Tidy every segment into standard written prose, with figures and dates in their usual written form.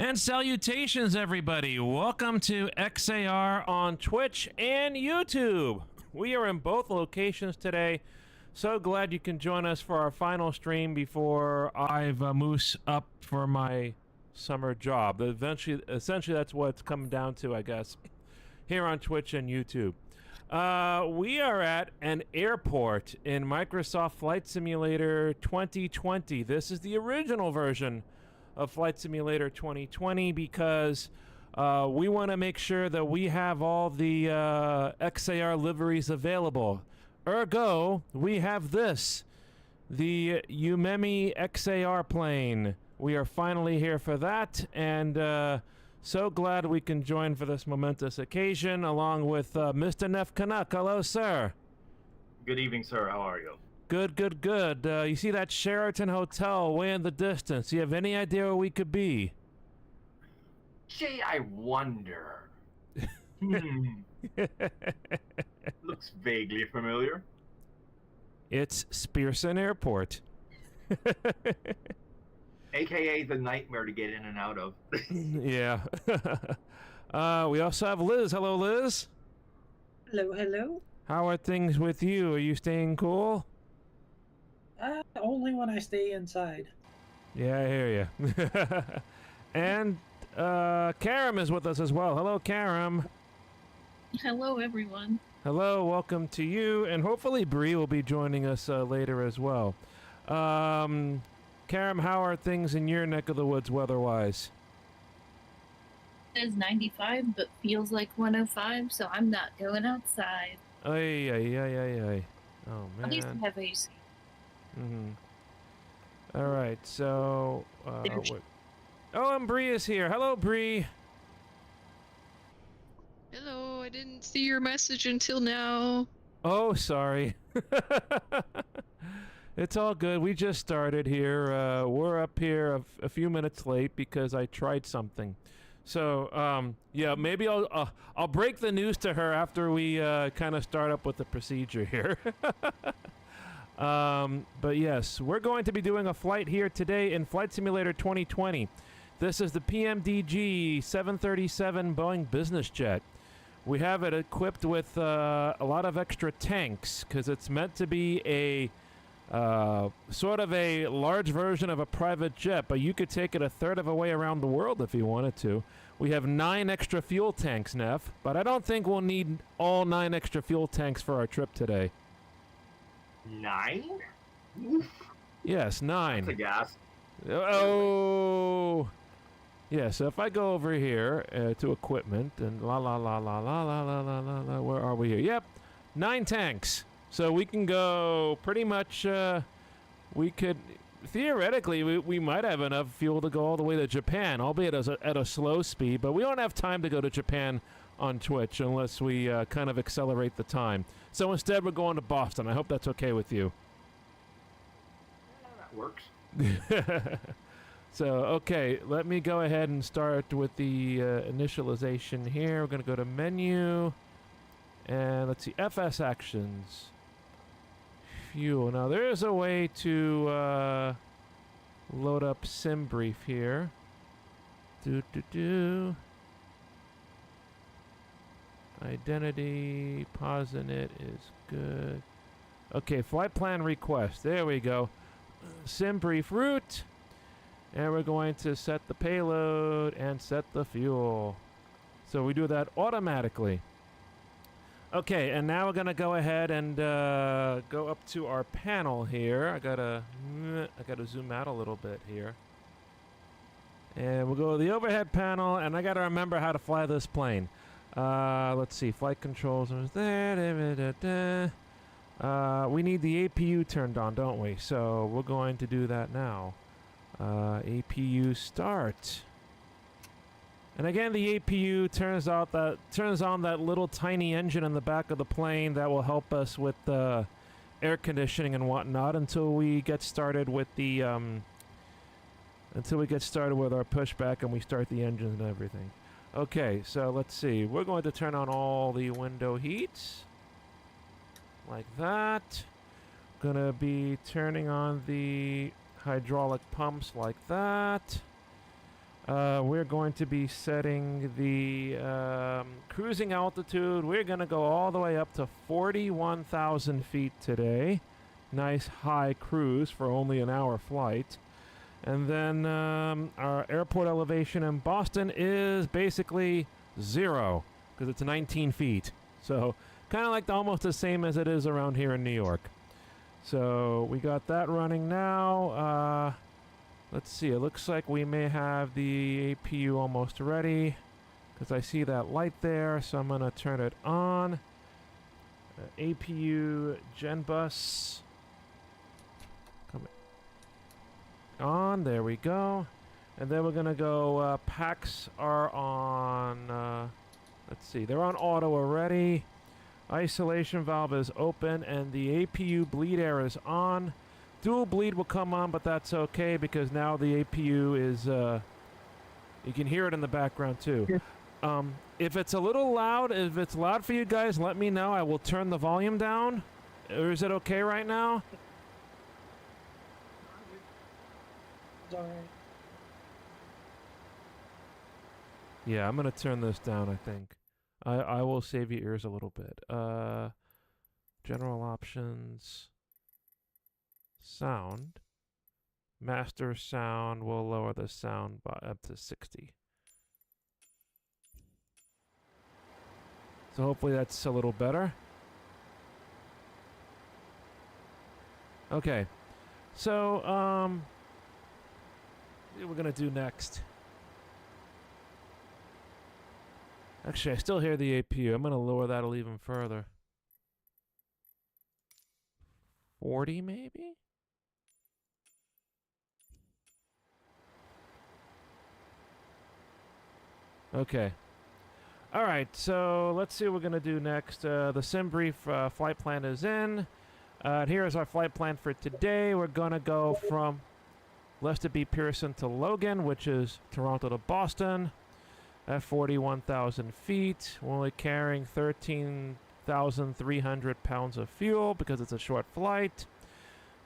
And salutations, everybody. Welcome to XAR on Twitch and YouTube. We are in both locations today. So glad you can join us for our final stream before I've moose up for my summer job. Essentially, that's what it's coming down to, I guess, here on Twitch and YouTube. We are at an airport in Microsoft Flight Simulator 2020. This is the original version of Flight Simulator 2020 because we want to make sure that we have all the XAR liveries available. Ergo, we have this, the Yumemi XAR plane. We are finally here for that, and so glad we can join for this momentous occasion, along with Mr. Neff Canuck. Hello, sir. Good evening, sir. How are you? Good, good, good. You see that Sheraton Hotel way in the distance? Do you have any idea where we could be? Gee, I wonder. Looks vaguely familiar. It's Spearson Airport. AKA the nightmare to get in and out of. Yeah. We also have Liz. Hello, Liz. Hello, hello. How are things with you? Are you staying cool? Only when I stay inside. Yeah, I hear you. And Karam is with us as well. Hello, Karam. Hello, everyone. Hello, welcome to you, and hopefully Bree will be joining us later as well. Karam, how are things in your neck of the woods weather-wise? It is 95, but feels like 105, so I'm not going outside. Ay, ay, ay, ay, ay. Oh, man. At least I have AC. Mm-hmm. All right, so... Oh, and Bree is here. Hello, Bree. Hello, I didn't see your message until now. Oh, sorry. It's all good. We just started here. We're up here a few minutes late because I tried something. So, yeah, maybe I'll break the news to her after we kind of start up with the procedure here. But yes, we're going to be doing a flight here today in Flight Simulator 2020. This is the PMDG 737 Boeing business jet. We have it equipped with a lot of extra tanks because it's meant to be a sort of a large version of a private jet, but you could take it a third of a way around the world if you wanted to. We have 9 extra fuel tanks, Neff, but I don't think we'll need all 9 extra fuel tanks for our trip today. 9? Oof. Yes, 9. That's a gas. Oh! Yeah, so if I go over here to equipment and la la la la la la la la la la, where are we here? Yep, 9 tanks. So we can go pretty much, we could, theoretically, we might have enough fuel to go all the way to Japan, albeit at a slow speed, but we don't have time to go to Japan on Twitch unless we kind of accelerate the time. So instead we're going to Boston. I hope that's okay with you. Yeah, that works. So, okay, let me go ahead and start with the initialization here. We're going to go to menu, and let's see, FS actions. Fuel. Now, there is a way to load up SimBrief here. Identity, POSINIT is good. Okay, flight plan request. There we go. SimBrief route. And we're going to set the payload and set the fuel. So we do that automatically. Okay, and now we're going to go ahead and go up to our panel here. I gotta zoom out a little bit here. And we'll go to the overhead panel, and I got to remember how to fly this plane. Let's see, flight controls are there. We need the APU turned on, don't we? So we're going to do that now. APU start. And again, the APU turns on that little tiny engine in the back of the plane that will help us with the air conditioning and whatnot until we get started with the our pushback and we start the engines and everything. Okay, so let's see. We're going to turn on all the window heats like that. Gonna be turning on the hydraulic pumps like that. We're going to be setting the cruising altitude. We're going to go all the way up to 41,000 feet today. Nice high cruise for only an hour flight. And then our airport elevation in Boston is basically 0 because it's 19 feet. So kind of like almost the same as it is around here in New York. So we got that running now. Let's see, it looks like we may have the APU almost ready because I see that light there, so I'm going to turn it on. APU gen bus. Coming on, there we go. And then we're going to go, packs are on, let's see, they're on auto already. Isolation valve is open and the APU bleed air is on. Dual bleed will come on, but that's okay because now the APU is, you can hear it in the background too. If it's a little loud, if it's loud for you guys, let me know. I will turn the volume down. Or is it okay right now? It's alright. Yeah, I'm going to turn this down, I think. I will save your ears a little bit. General options. Sound. Master sound. We'll lower the sound by up to 60. So hopefully that's a little better. Okay. So, what we're going to do next. Actually, I still hear the APU. I'm going to lower that even further. 40 maybe? Okay. All right, so let's see what we're going to do next. The sim brief flight plan is in. Here's our flight plan for today. We're going to go from Lester B. Pearson to Logan, which is Toronto to Boston at 41,000 feet. We're only carrying 13,300 pounds of fuel because it's a short flight.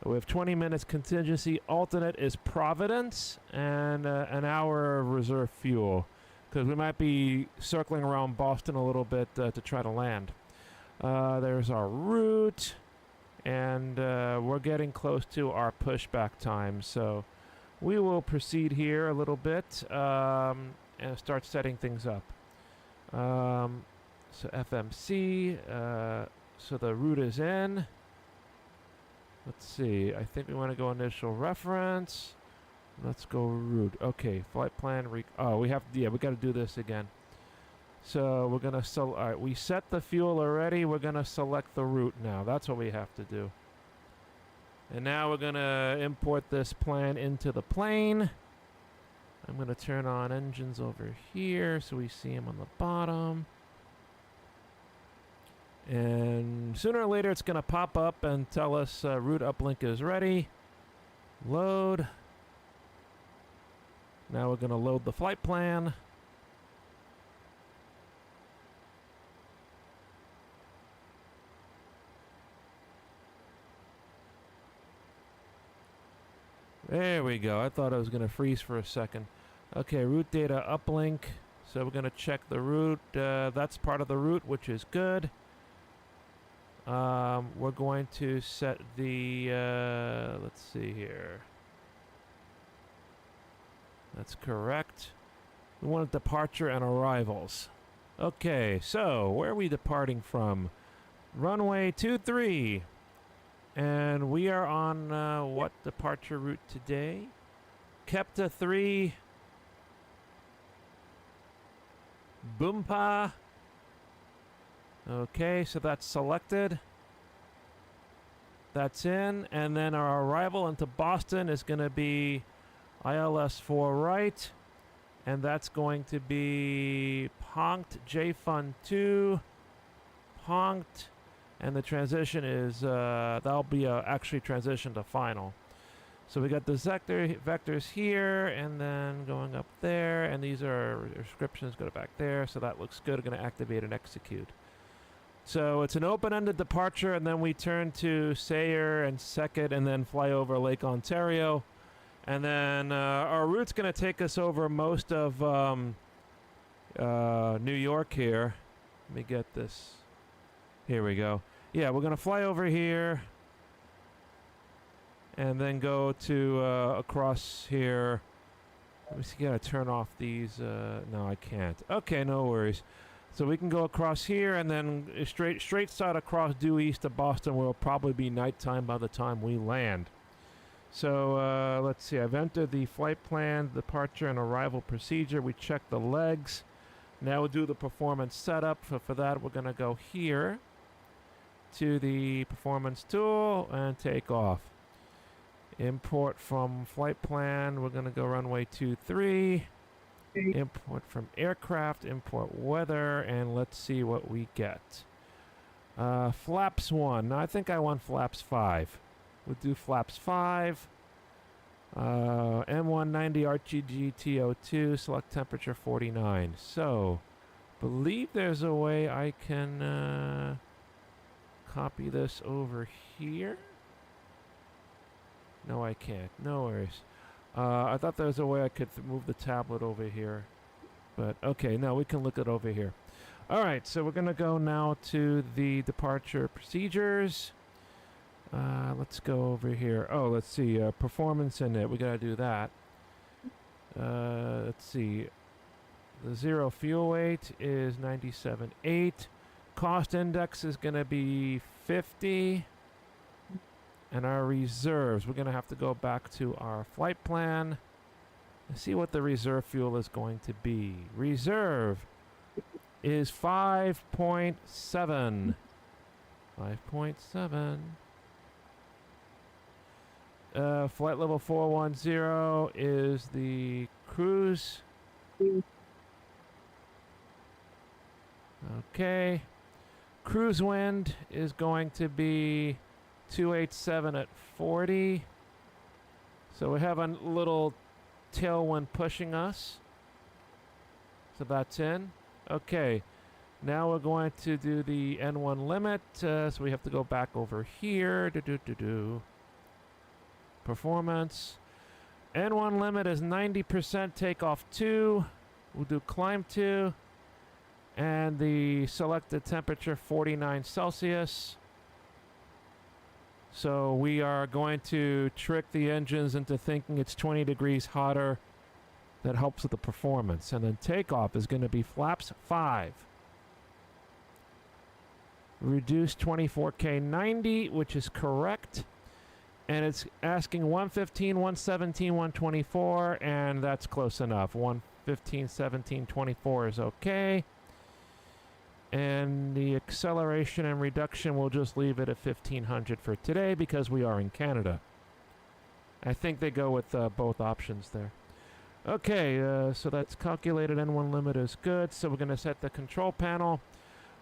We have 20 minutes contingency. Alternate is Providence and an hour of reserve fuel because we might be circling around Boston a little bit to try to land. There's our route, and we're getting close to our pushback time. So we will proceed here a little bit and start setting things up. So FMC, so the route is in. Let's see, I think we want to go initial reference. Let's go route. Okay, flight plan. We have, we got to do this again. So we're going to, all right, we set the fuel already. We're going to select the route now. That's what we have to do. And now we're going to import this plan into the plane. I'm going to turn on engines over here so we see them on the bottom. And sooner or later it's going to pop up and tell us route uplink is ready. Load. Now we're going to load the flight plan. There we go. I thought I was going to freeze for a second. Okay, route data uplink. So we're going to check the route. That's part of the route, which is good. We're going to set the, let's see here. That's correct. We want departure and arrivals. Okay, so where are we departing from? Runway 23. And we are on what departure route today? Kepta 3. Boompa. Okay, so that's selected. That's in. And then our arrival into Boston is going to be ILS 4 right. And that's going to be Honked JFun 2. Honked. And the transition is, that'll be actually transition to final. So we got the vectors here, and then going up there, and these are descriptions, go back there, so that looks good. I'm going to activate and execute. So it's an open-ended departure, and then we turn to Sayre and Second, and then fly over Lake Ontario. And then our route's going to take us over most of New York here. Let me get this. Here we go. Yeah, we're going to fly over here and then go to across here. Let me see, gotta turn off these. No, I can't. Okay, no worries. So we can go across here and then straight shot across due east of Boston, where it'll probably be nighttime by the time we land. So let's see. I've entered the flight plan, departure, and arrival procedure. We checked the legs. Now we'll do the performance setup. For that, we're gonna go here to the performance tool and take off. Import from flight plan. We're going to go runway 23. Import from aircraft. Import weather. And let's see what we get. Flaps 1. Now, I think I want flaps 5. We'll do flaps 5. M190 RTG TO2. Select temperature 49. So, believe there's a way I can copy this over here. No, I can't. No worries. I thought there was a way I could move the tablet over here. But, okay, no, we can look it over here. All right, so we're going to go now to the departure procedures. Let's go over here. Oh, let's see. Performance in it. We got to do that. Let's see. The zero fuel weight is 97.8. Cost index is going to be 50. And our reserves, we're going to have to go back to our flight plan and see what the reserve fuel is going to be. Reserve is 5.7. 5.7. Flight level 410 is the cruise. Okay. Cruise wind is going to be 287 at 40. So we have a little tailwind pushing us. So that's in. Okay. Now we're going to do the N1 limit. So we have to go back over here. Performance. N1 limit is 90%, takeoff 2. We'll do climb 2. And the selected temperature 49 Celsius. So we are going to trick the engines into thinking it's 20 degrees hotter. That helps with the performance. And then takeoff is going to be flaps 5. Reduce 24K 90, which is correct. And it's asking 115, 117, 124, and that's close enough. 115, 17, 24 is okay. And the acceleration and reduction, we'll just leave it at 1500 for today because we are in Canada. I think they go with both options there. Okay, so that's calculated. N1 limit is good. So we're going to set the control panel.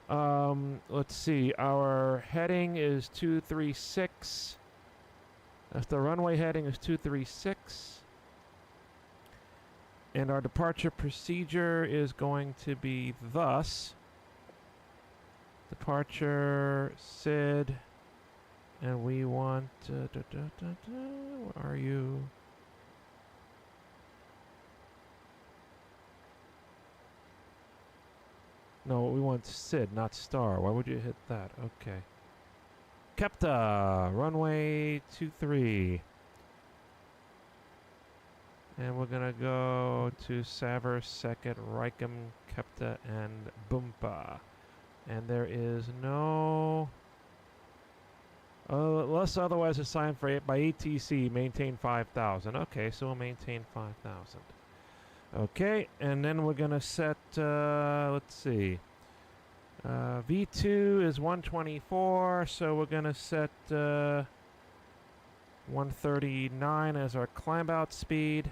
Let's see. Our heading is 236. That's the runway heading is 236. And our departure procedure is going to be thus. Departure, SID, and we want, where are you? No, we want SID, not star. Why would you hit that? Okay. Kepta, runway 23. And we're going to go to Saver, Second, Reicham, Kepta, and Bumpa. And there is no... unless otherwise assigned for by ATC, maintain 5,000. Okay, so we'll maintain 5,000. Okay, and then we're going to set, let's see. V2 is 124, so we're going to set 139 as our climb out speed.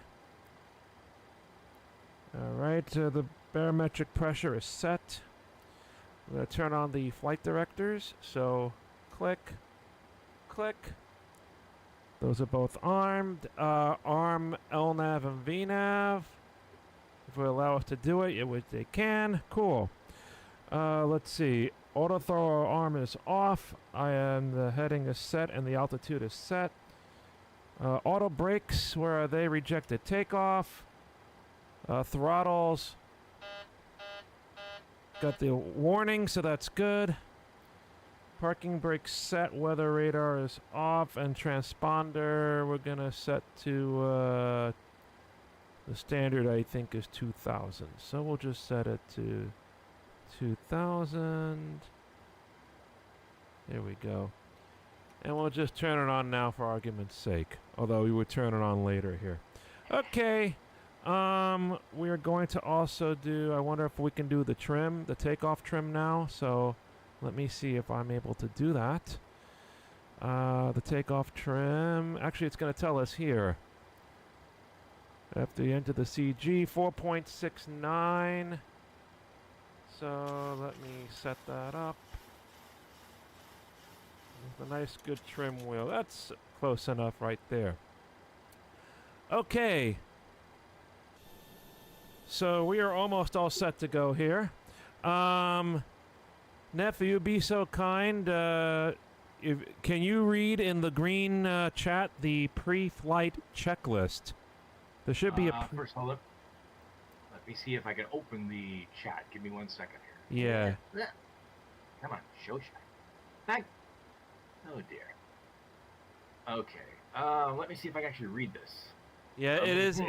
Alright, the barometric pressure is set. I'm going to turn on the flight directors, so click, click. Those are both armed. Arm LNAV and VNAV. If we allow us to do it, which they can. Cool. Let's see. Auto thrower arm is off, and the heading is set, and the altitude is set. Auto brakes, where are they? Rejected takeoff. Throttles. Got the warning, so that's good. Parking brake set, weather radar is off, and transponder we're gonna set to the standard, I think, is 2000. So we'll just set it to 2000. There we go. And we'll just turn it on now for argument's sake. Although we would turn it on later here. Okay. We are going to also do, I wonder if we can do the trim, the takeoff trim now. So let me see if I'm able to do that. The takeoff trim, actually it's going to tell us here. After you enter the CG, 4.69. So let me set that up. With a nice good trim wheel. That's close enough right there. Okay. So we are almost all set to go here. Nephew, be so kind. Can you read in the green chat the pre-flight checklist? There should be a... First, hold up. Let me see if I can open the chat. Give me 1 second here. Yeah. Come on, show chat. Oh dear. Okay. Let me see if I can actually read this. Yeah, it is.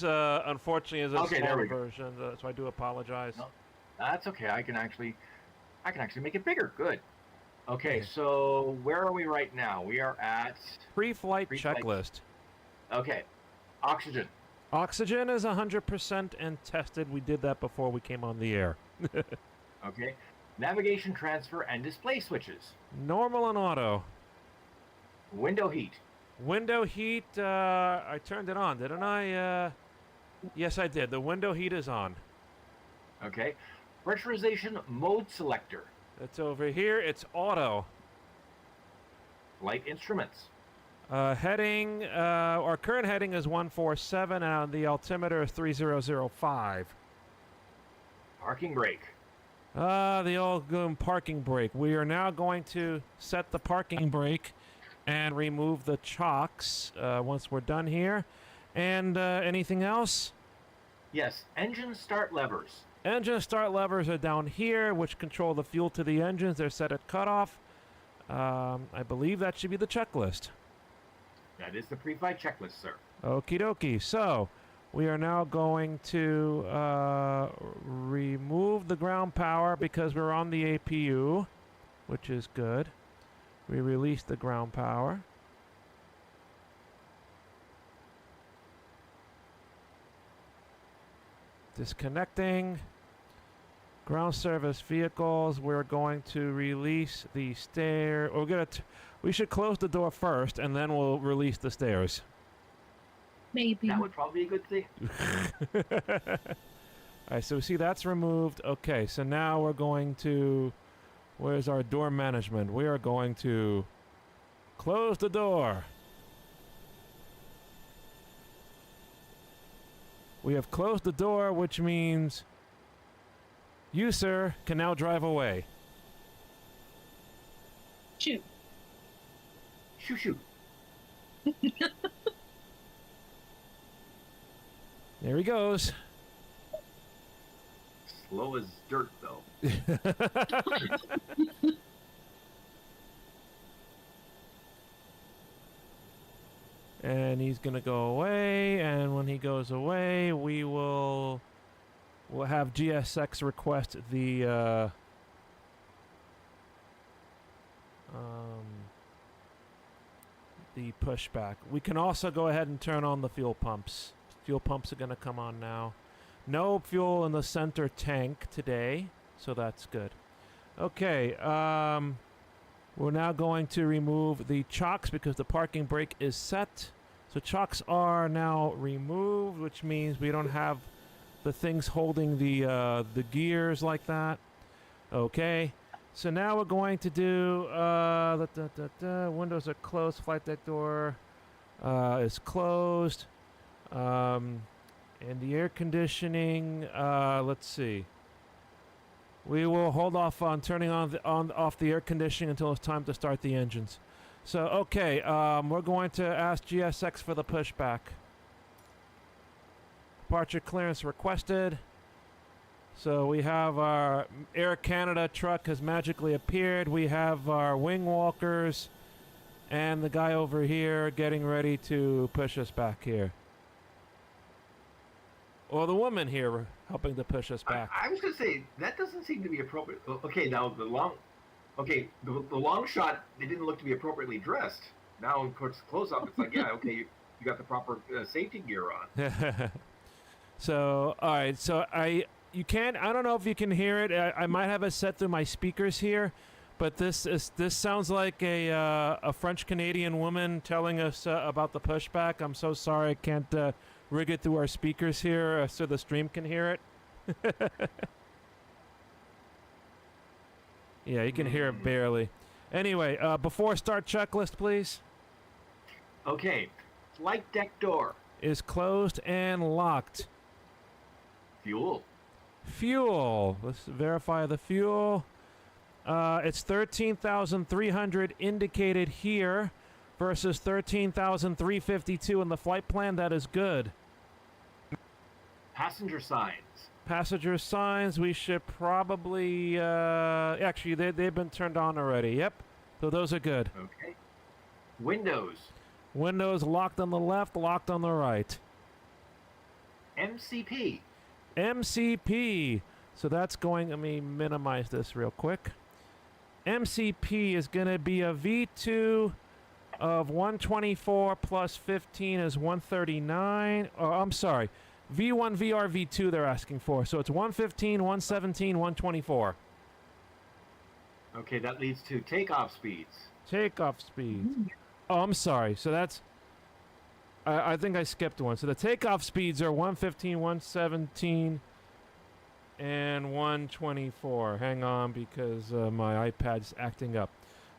Unfortunately, is a Okay, there smaller we go. version, so I do apologize. No, that's okay. I can actually make it bigger. Good. Okay, Okay. so where are we right now? We are at Pre-flight Pre-flight. checklist. okay. Oxygen. Oxygen is 100% and tested. We did that before we came on the air. Okay. Navigation transfer and display switches. Normal and auto. Window heat. Window heat, I turned it on, didn't I? Yes, I did. The window heat is on. Okay. Pressurization mode selector. It's over here. It's auto. Flight instruments. Heading, our current heading is 147, and the altimeter is 3005. Parking brake. The old parking brake. We are now going to set the parking brake and remove the chocks once we're done here. And anything else? Yes. Engine start levers. Engine start levers are down here, which control the fuel to the engines. They're set at cutoff. I believe that should be the checklist. That is the pre-flight checklist, sir. Okie dokie. So we are now going to remove the ground power because we're on the APU, which is good. We release the ground power. Disconnecting. Ground service vehicles. We're going to release the stair. We should close the door first, and then we'll release the stairs. Maybe. That would probably be a good thing. Alright, so see that's removed. Okay, so now we're going to... Where's our door management? We are going to close the door. We have closed the door, which means you, sir, can now drive away. Shoot. Shoo shoo. There he goes. Slow as dirt, though. And he's gonna go away, and when he goes away, we'll have GSX request the pushback. We can also go ahead and turn on the fuel pumps. Fuel pumps are gonna come on now. No fuel in the center tank today, so that's good. Okay, we're now going to remove the chocks because the parking brake is set. So chocks are now removed, which means we don't have the things holding the gears like that. Okay, so now we're going to do windows are closed, flight deck door is closed, and the air conditioning. Let's see. We will hold off on turning off the air conditioning until it's time to start the engines. So, okay, we're going to ask GSX for the pushback. Departure clearance requested. So we have our Air Canada truck has magically appeared. We have our wing walkers and the guy over here getting ready to push us back here. Or the woman here helping to push us back. I was going to say, that doesn't seem to be appropriate. Okay, now the long shot, they didn't look to be appropriately dressed. Now, of course, close-up, it's like, yeah, okay, you got the proper safety gear on. So, all right, so I don't know if you can hear it. I might have it set through my speakers here, but this sounds like a French-Canadian woman telling us about the pushback. I'm so sorry I can't rig it through our speakers here so the stream can hear it. Yeah, you can hear it barely. Anyway, before start checklist, please. Okay, flight deck door. Is closed and locked. Fuel. Fuel. Let's verify the fuel. It's 13,300 indicated here versus 13,352 in the flight plan. That is good. Passenger signs. Passenger signs, we should probably... actually, they've been turned on already. Yep. So those are good. Okay. Windows. Windows locked on the left, locked on the right. MCP. MCP. So that's going... Let me minimize this real quick. MCP is going to be a V2 of 124 plus 15 is 139. Oh, I'm sorry. V1, VR, V2 they're asking for. So it's 115, 117, 124. Okay, that leads to takeoff speeds. Takeoff speeds. Oh, I'm sorry. So that's... I think I skipped one. So the takeoff speeds are 115, 117, and 124. Hang on, because my iPad's acting up.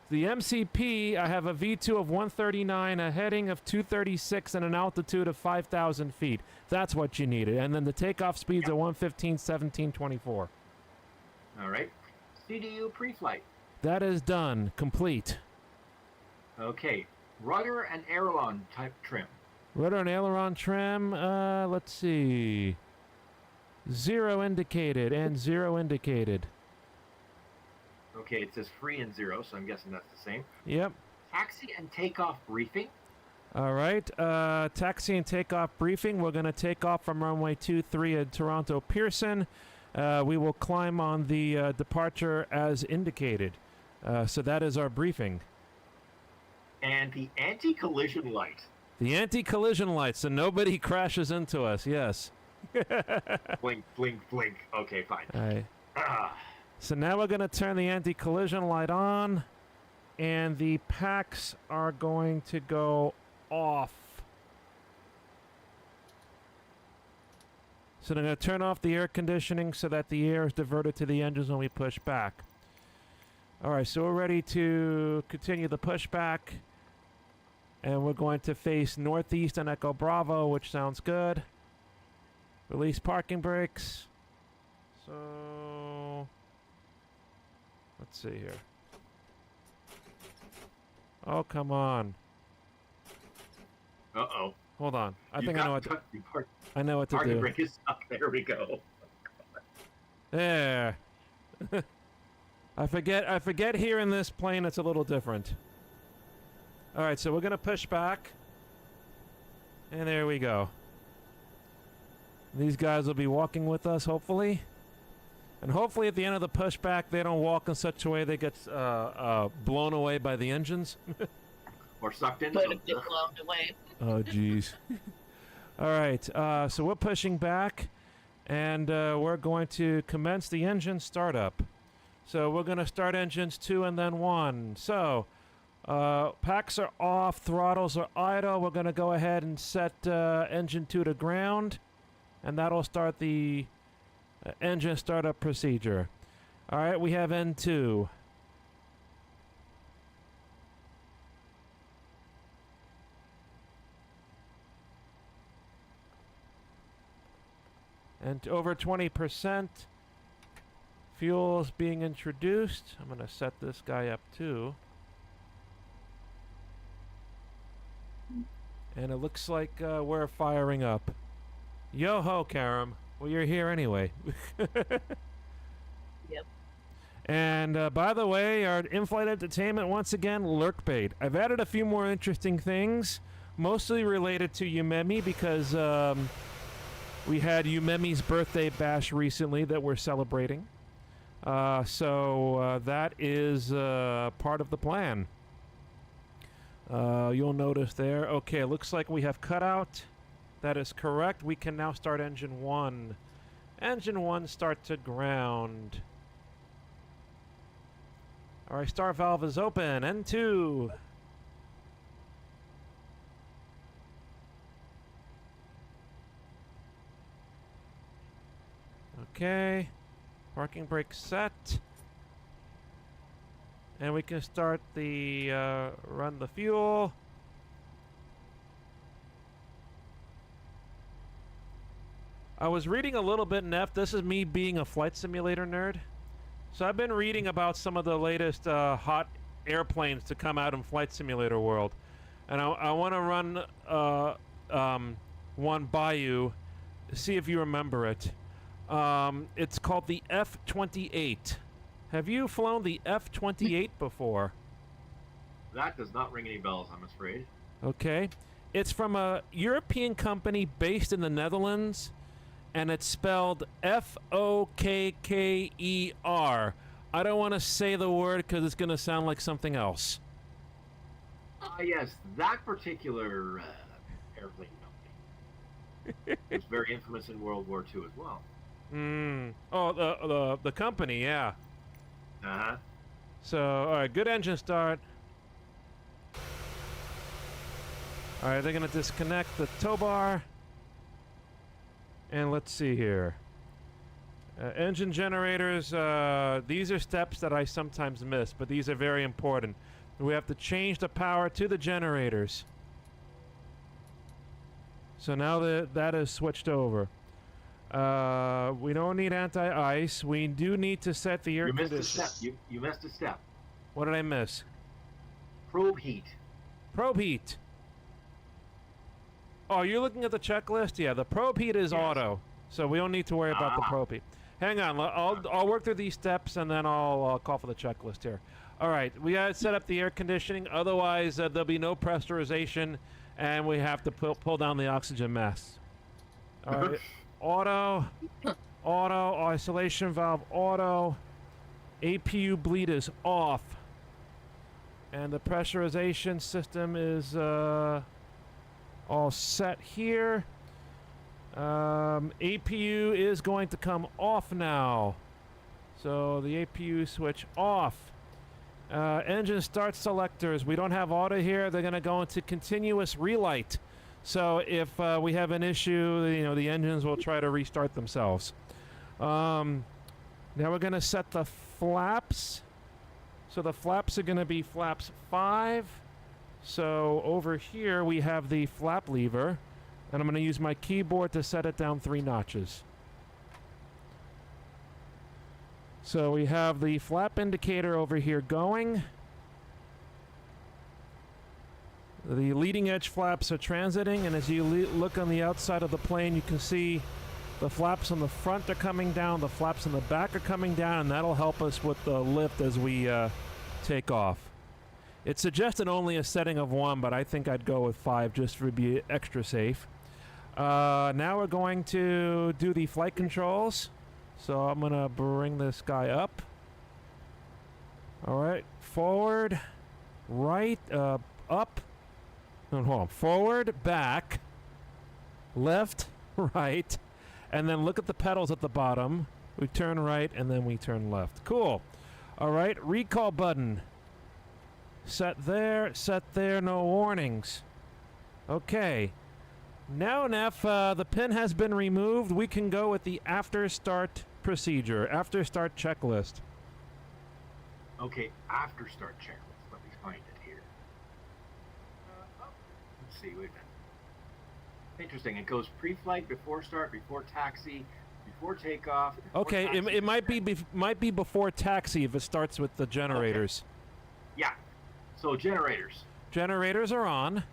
The MCP, I have a V2 of 139, a heading of 236, and an altitude of 5,000 feet. That's what you needed. And then the takeoff speeds are 115, 17, 24. All right. CDU pre-flight. That is done. Complete. Okay. Rudder and aileron type trim. Rudder and aileron trim, let's see. 0 indicated and 0 indicated. Okay, it says free and 0, so I'm guessing that's the same. Yep. Taxi and takeoff briefing. All right. Taxi and takeoff briefing. We're going to take off from runway 23 at Toronto Pearson. We will climb on the departure as indicated. So that is our briefing. And the anti-collision light. The anti-collision light, so nobody crashes into us. Yes. Blink, blink, blink. Okay, fine. All right. So now we're going to turn the anti-collision light on, and the packs are going to go off. So I'm going to turn off the air conditioning so that the air is diverted to the engines when we push back. All right, so we're ready to continue the pushback, and we're going to face northeast on Echo Bravo, which sounds good. Release parking brakes. So... let's see here. Oh, come on. Uh-oh. Hold on. I know what to do. Parking brake is stuck. There we go. There. I forget here in this plane it's a little different. All right, so we're going to push back. And there we go. These guys will be walking with us, hopefully. And hopefully at the end of the pushback, they don't walk in such a way they get blown away by the engines. Or sucked in. But get blown away. Oh, jeez. All right, so we're pushing back, and we're going to commence the engine startup. So we're going to start engines 2 and then 1. So packs are off, throttles are idle. We're going to go ahead and set engine 2 to ground, and that'll start the engine startup procedure. All right, we have N2. And over 20%. Fuel's being introduced. I'm going to set this guy up too. And it looks like we're firing up. Yo-ho, Karam. Well, you're here anyway. Yep. And by the way, our in-flight entertainment, once again, LurkBait. I've added a few more interesting things, mostly related to Yumemi because we had Yumemi's birthday bash recently that we're celebrating. So that is part of the plan. You'll notice there. Okay, looks like we have cutout. That is correct. We can now start engine 1. Engine 1 start to ground. Alright, star valve is open. N2. Okay. Parking brake set. And we can start the, run the fuel. I was reading a little bit, Neff. This is me being a flight simulator nerd. So I've been reading about some of the latest hot airplanes to come out in Flight Simulator world. And I want to run one by you, see if you remember it. It's called the F-28. Have you flown the F-28 before? That does not ring any bells, I'm afraid. Okay. It's from a European company based in the Netherlands, and it's spelled F-O-K-K-E-R. I don't want to say the word because it's going to sound like something else. Yes, that particular airplane company was very infamous in World War II as well. Oh, the company, yeah. Uh-huh. So, all right, good engine start. All right, they're going to disconnect the tow bar. And let's see here. Engine generators, these are steps that I sometimes miss, but these are very important. We have to change the power to the generators. So now that is switched over. We don't need anti-ice. We do need to set the air conditioning. You missed a step. You missed a step. What did I miss? Probe heat. Probe heat. Oh, you're looking at the checklist? Yeah, the probe heat is auto, so we don't need to worry about the probe heat. Hang on, I'll work through these steps and then I'll call for the checklist here. All right, we got to set up the air conditioning. Otherwise, there'll be no pressurization, and we have to pull down the oxygen mask. All right, auto, isolation valve, auto. APU bleed is off, and the pressurization system is all set here. APU is going to come off now. So the APU switch off. Engine start selectors. We don't have auto here. They're going to go into continuous relight. So if we have an issue, the engines will try to restart themselves. Now we're going to set the flaps. So the flaps are going to be flaps 5. So over here we have the flap lever, and I'm going to use my keyboard to set it down 3 notches. So we have the flap indicator over here going. The leading edge flaps are transiting, and as you look on the outside of the plane, you can see the flaps on the front are coming down, the flaps on the back are coming down, and that'll help us with the lift as we take off. It suggested only a setting of 1, but I think I'd go with 5 just to be extra safe. Now we're going to do the flight controls. So I'm going to bring this guy up. All right. Forward, right, up. No, hold on. Forward, back, left, right. And then look at the pedals at the bottom. We turn right, and then we turn left. Cool. All right. Recall button. Set there, no warnings. Okay. Now, Neff, the pin has been removed. We can go with the after start procedure, after start checklist. Okay, after start checklist. Let me find it here. Let's see, wait a minute. Interesting. It goes pre-flight, before start, before taxi, before takeoff. Before okay, taxi, it might be before taxi if it starts with the generators. Okay. Yeah. So generators. Generators are on.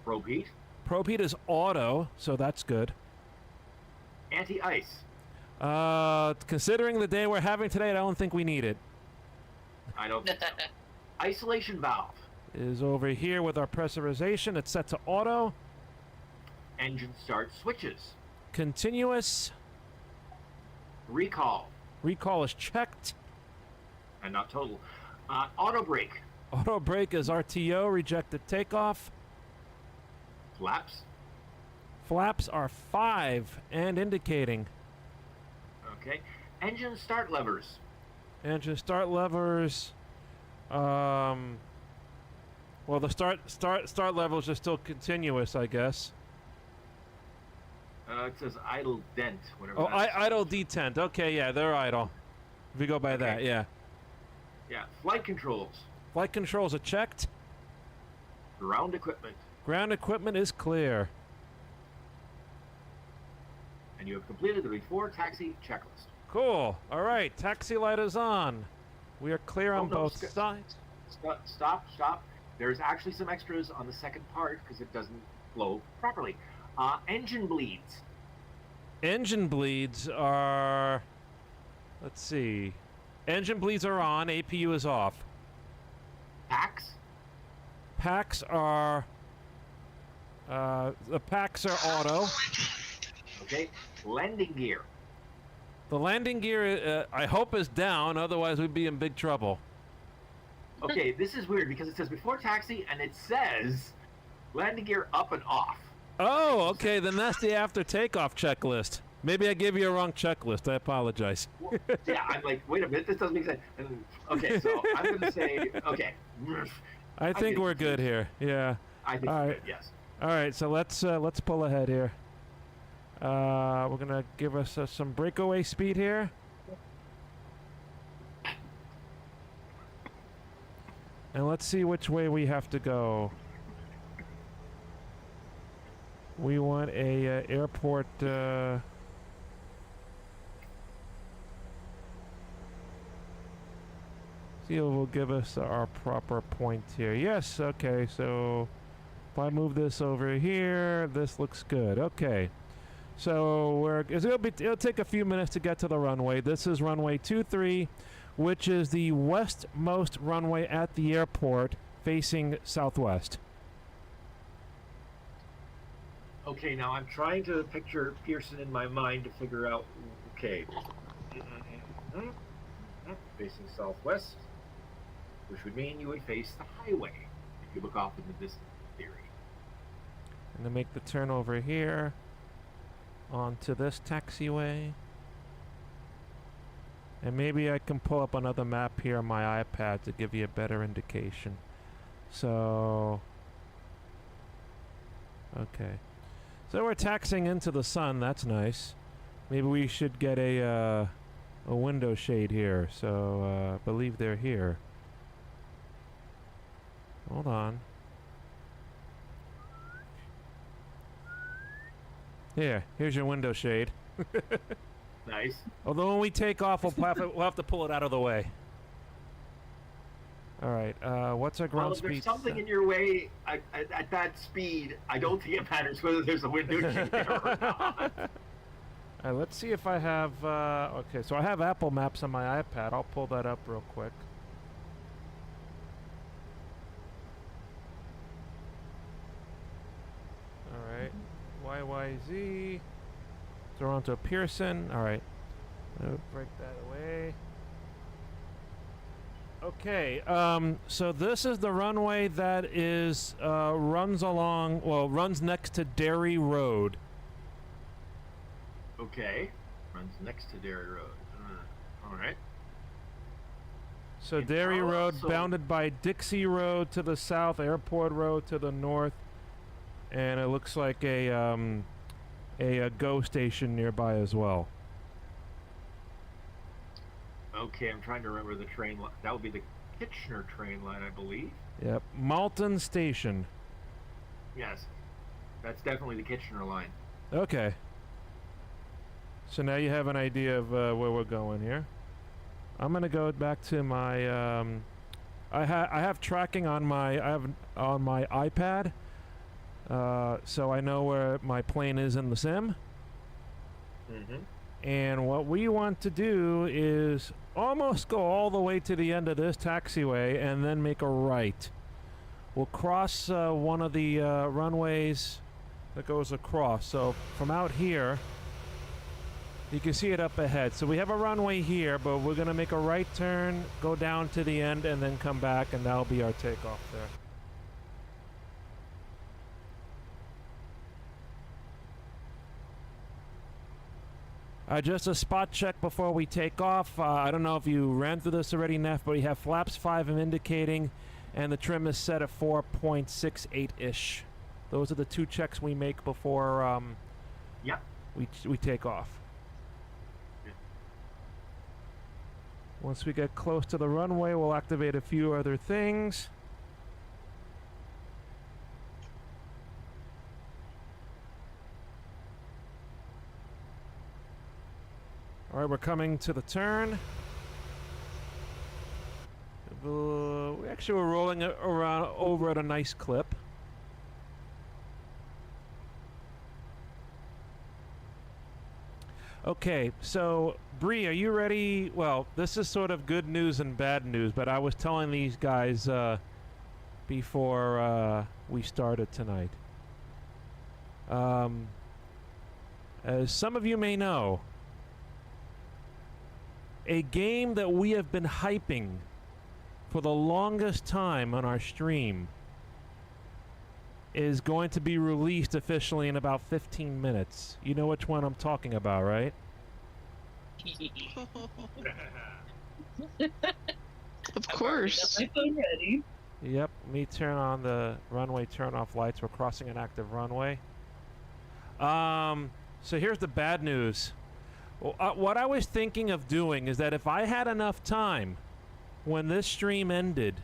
Probe heat. Probe heat is auto, so that's good. Anti-ice. Considering the day we're having today, I don't think we need it. I don't think so. Isolation valve. Is over here with our pressurization. It's set to auto. Engine start switches. Continuous. Recall. Recall is checked. And not total. Auto brake. Auto brake is RTO, rejected takeoff. Flaps. Flaps are 5 and indicating. Okay. Engine start levers. Engine start levers. Well, the start levels are still continuous, I guess. It says idle dent. Whatever. Oh, that is. idle detent. Okay, yeah, they're idle. If we go by that, yeah. Yeah. Flight controls. Flight controls are checked. Ground equipment. Ground equipment is clear. And you have completed the before taxi checklist. Cool. All right, taxi light is on. We are clear on Oh, no, both sides. Stop. There's actually some extras on the second part because it doesn't flow properly. Engine bleeds. Engine bleeds are... Let's see. Engine bleeds are on. APU is off. Packs. Packs are... the packs are auto. Okay. Landing gear. The landing gear, I hope, is down. Otherwise, we'd be in big trouble. Okay, this is weird because it says before taxi and it says landing gear up and off. Oh, okay. Then that's the after takeoff checklist. Maybe I gave you a wrong checklist. I apologize. Well, yeah, I'm like, wait a minute, this doesn't make sense. And, okay, so I'm going to say, okay. I think we're good here. Yeah. I think All we're right. good, yes. All right. So let's pull ahead here. We're gonna give us some breakaway speed here. And let's see which way we have to go. We want a airport. See if it will give us our proper point here. Yes. Okay. So if I move this over here, this looks good. Okay. So it'll take a few minutes to get to the runway. This is runway 23, which is the westmost runway at the airport, facing southwest. Okay, now I'm trying to picture Pearson in my mind to figure out, okay, facing southwest, which would mean you would face the highway if you look off in the distance, in theory. And to make the turn over here onto this taxiway. And maybe I can pull up another map here on my iPad to give you a better indication. So, okay. So we're taxiing into the sun. That's nice. Maybe we should get a window shade here. So, I believe they're here. Hold on. Here's your window shade. Nice. Although when we take off, we'll have to pull it out of the way. All right. What's our ground Well, if speed? there's something in your way at that speed, I don't think it matters whether there's a window shade there or not. All right, let's see if I have... okay, so I have Apple Maps on my iPad. I'll pull that up real quick. All right. YYZ. Toronto Pearson. All right. Break that away. Okay. So this is the runway that is runs next to Derry Road. Okay. Runs next to Derry Road. All right. So Derry Road, so- bounded by Dixie Road to the south, Airport Road to the north, and it looks like a GO station nearby as well. Okay, I'm trying to remember the train line. That would be the Kitchener train line, I believe. Yep, Malton Station. Yes. That's definitely the Kitchener line. Okay. So now you have an idea of where we're going here. I'm gonna go back to my. I have tracking on my. I have on my iPad. so I know where my plane is in the sim. Mm-hmm. And what we want to do is almost go all the way to the end of this taxiway and then make a right. We'll cross one of the runways that goes across. So from out here, you can see it up ahead. So we have a runway here, but we're going to make a right turn, go down to the end, and then come back, and that'll be our takeoff there. Just a spot check before we take off. I don't know if you ran through this already, Neff, but we have flaps 5 and indicating, and the trim is set at 4.68-ish. Those are the 2 checks we make before we take off. Yeah. Once we get close to the runway, we'll activate a few other things. All right, we're coming to the turn. We're rolling it around over at a nice clip. Okay, so Bree, are you ready? Well, this is sort of good news and bad news, but I was telling these guys before we started tonight. As some of you may know, a game that we have been hyping for the longest time on our stream is going to be released officially in about 15 minutes. You know which one I'm talking about, right? Of course. My phone ready. Yep, let me turn on the runway turn-off lights. We're crossing an active runway. So here's the bad news. Well, what I was thinking of doing is that if I had enough time when this stream ended,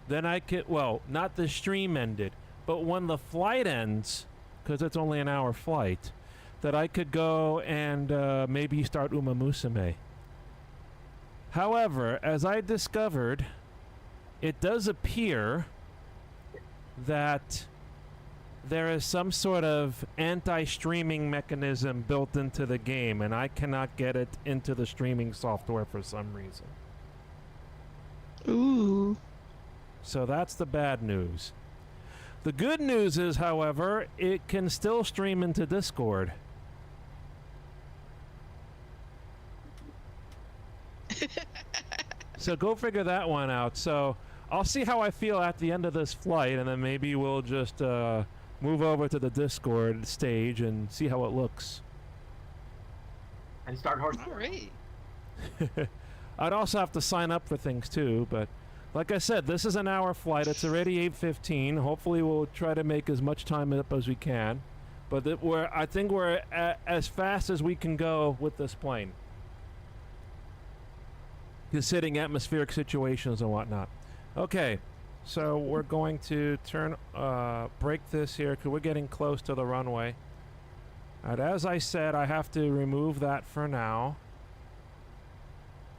then I could, well, not the stream ended, but when the flight ends, because it's only an hour flight, that I could go and maybe start Uma Musume. However, as I discovered, it does appear that there is some sort of anti-streaming mechanism built into the game, and I cannot get it into the streaming software for some reason. Ooh. So that's the bad news. The good news is, however, it can still stream into Discord. So go figure that one out. So I'll see how I feel at the end of this flight, and then maybe we'll just move over to the Discord stage and see how it looks. And start hard. All right. I'd also have to sign up for things too, but like I said, this is an hour flight. It's already 8:15. Hopefully we'll try to make as much time up as we can. But I think we're as fast as we can go with this plane, considering atmospheric situations and whatnot. Okay, so we're going to break this here because we're getting close to the runway. And as I said, I have to remove that for now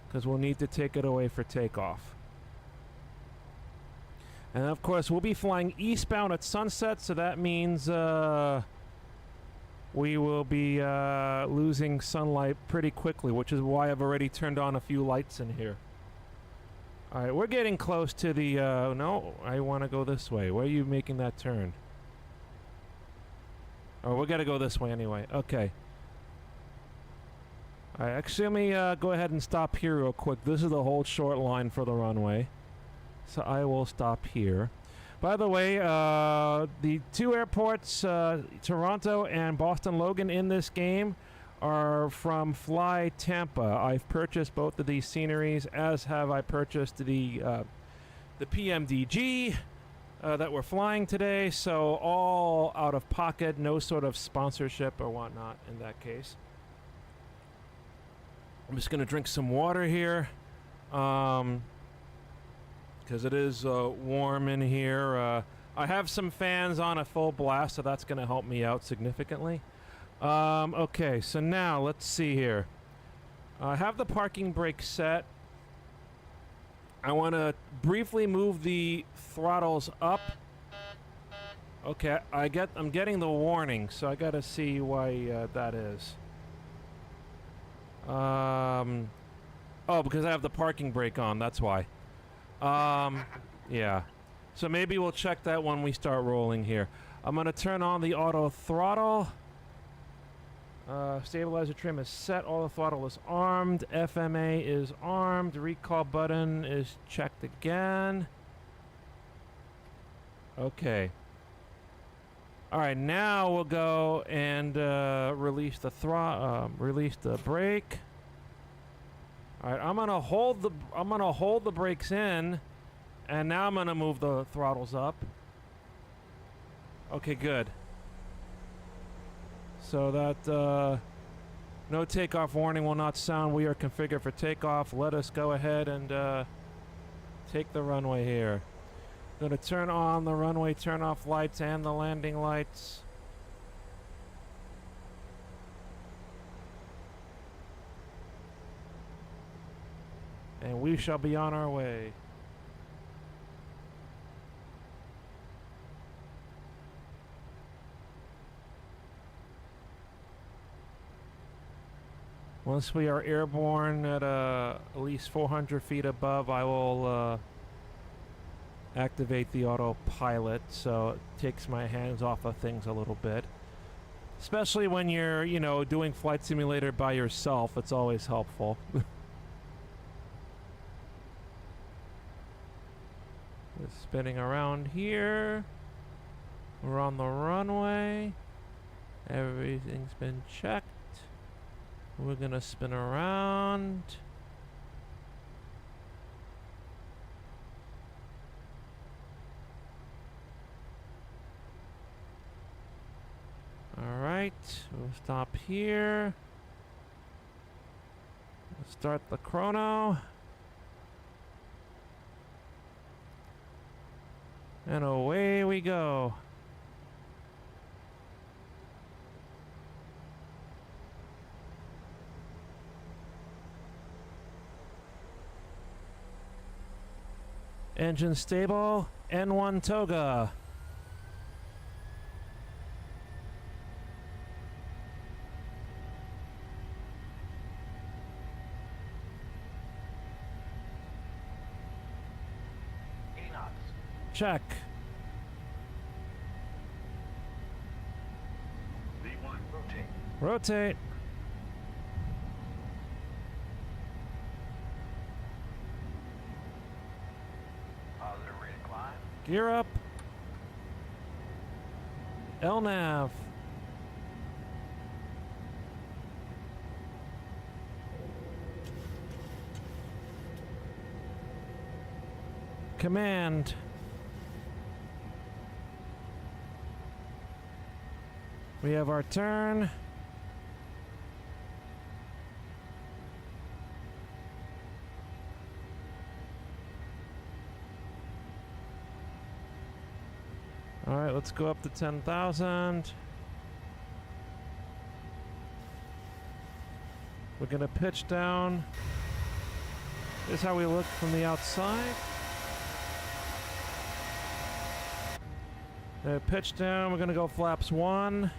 because we'll need to take it away for takeoff. And of course, we'll be flying eastbound at sunset, so that means we will be losing sunlight pretty quickly, which is why I've already turned on a few lights in here. All right, we're getting close to the... no, I want to go this way. Where are you making that turn? Oh, we got to go this way anyway. Okay. All right, actually, let me go ahead and stop here real quick. This is the whole short line for the runway. So I will stop here. By the way, the two airports, Toronto and Boston Logan in this game, are from Fly Tampa. I've purchased both of these sceneries, as have I purchased the PMDG that we're flying today. So all out of pocket, no sort of sponsorship or whatnot in that case. I'm just going to drink some water here. Because it is warm in here. I have some fans on at full blast, so that's going to help me out significantly. Okay, so now let's see here. I have the parking brake set. I want to briefly move the throttles up Okay, I'm getting the warning, so I gotta see why that is. Oh, because I have the parking brake on, that's why. Yeah. So maybe we'll check that when we start rolling here. I'm gonna turn on the auto throttle. Stabilizer trim is set, auto throttle is armed, FMA is armed, recall button is checked again. Okay. Alright, now we'll go and release the brake. Alright, I'm gonna hold the brakes in, and now I'm gonna move the throttles up. Okay, good. So that no takeoff warning will not sound. We are configured for takeoff. Let us go ahead and take the runway here. Gonna turn on the runway turn off lights and the landing lights. And we shall be on our way. Once we are airborne at least 400 feet above, I will activate the autopilot, so it takes my hands off of things a little bit. Especially when you're, you know, doing Flight Simulator by yourself, it's always helpful. Just spinning around here. We're on the runway. Everything's been checked. We're gonna spin around. Alright, we'll stop here. We'll start the chrono. And away we go. Engine stable, N1 toga. Check. V1, rotate. Rotate. Positive rate of climb. Gear up. LNAV. Command. We have our turn. All right, let's go up to 10,000. We're gonna pitch down. This is how we look from the outside. Pitch down, we're gonna go flaps 1.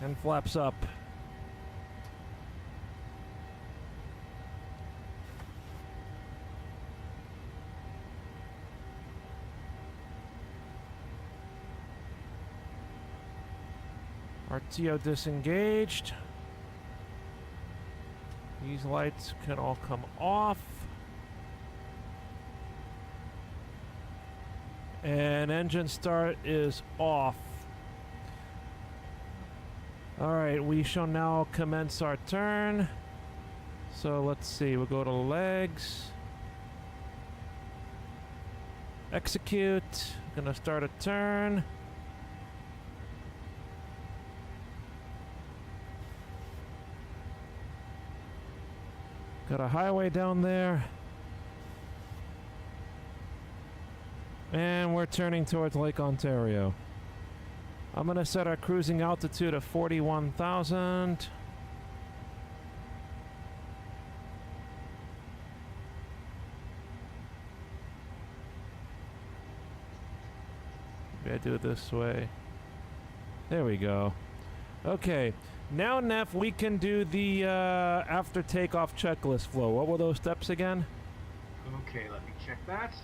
And flaps up. RTO disengaged. These lights can all come off. And engine start is off. Alright, we shall now commence our turn. So let's see, we'll go to legs. Execute. Gonna start a turn. Got a highway down there. And we're turning towards Lake Ontario. I'm gonna set our cruising altitude at 41,000. Maybe I do it this way. There we go. Okay. Now, Neff, we can do the after takeoff checklist flow. What were those steps again? Okay, let me check that.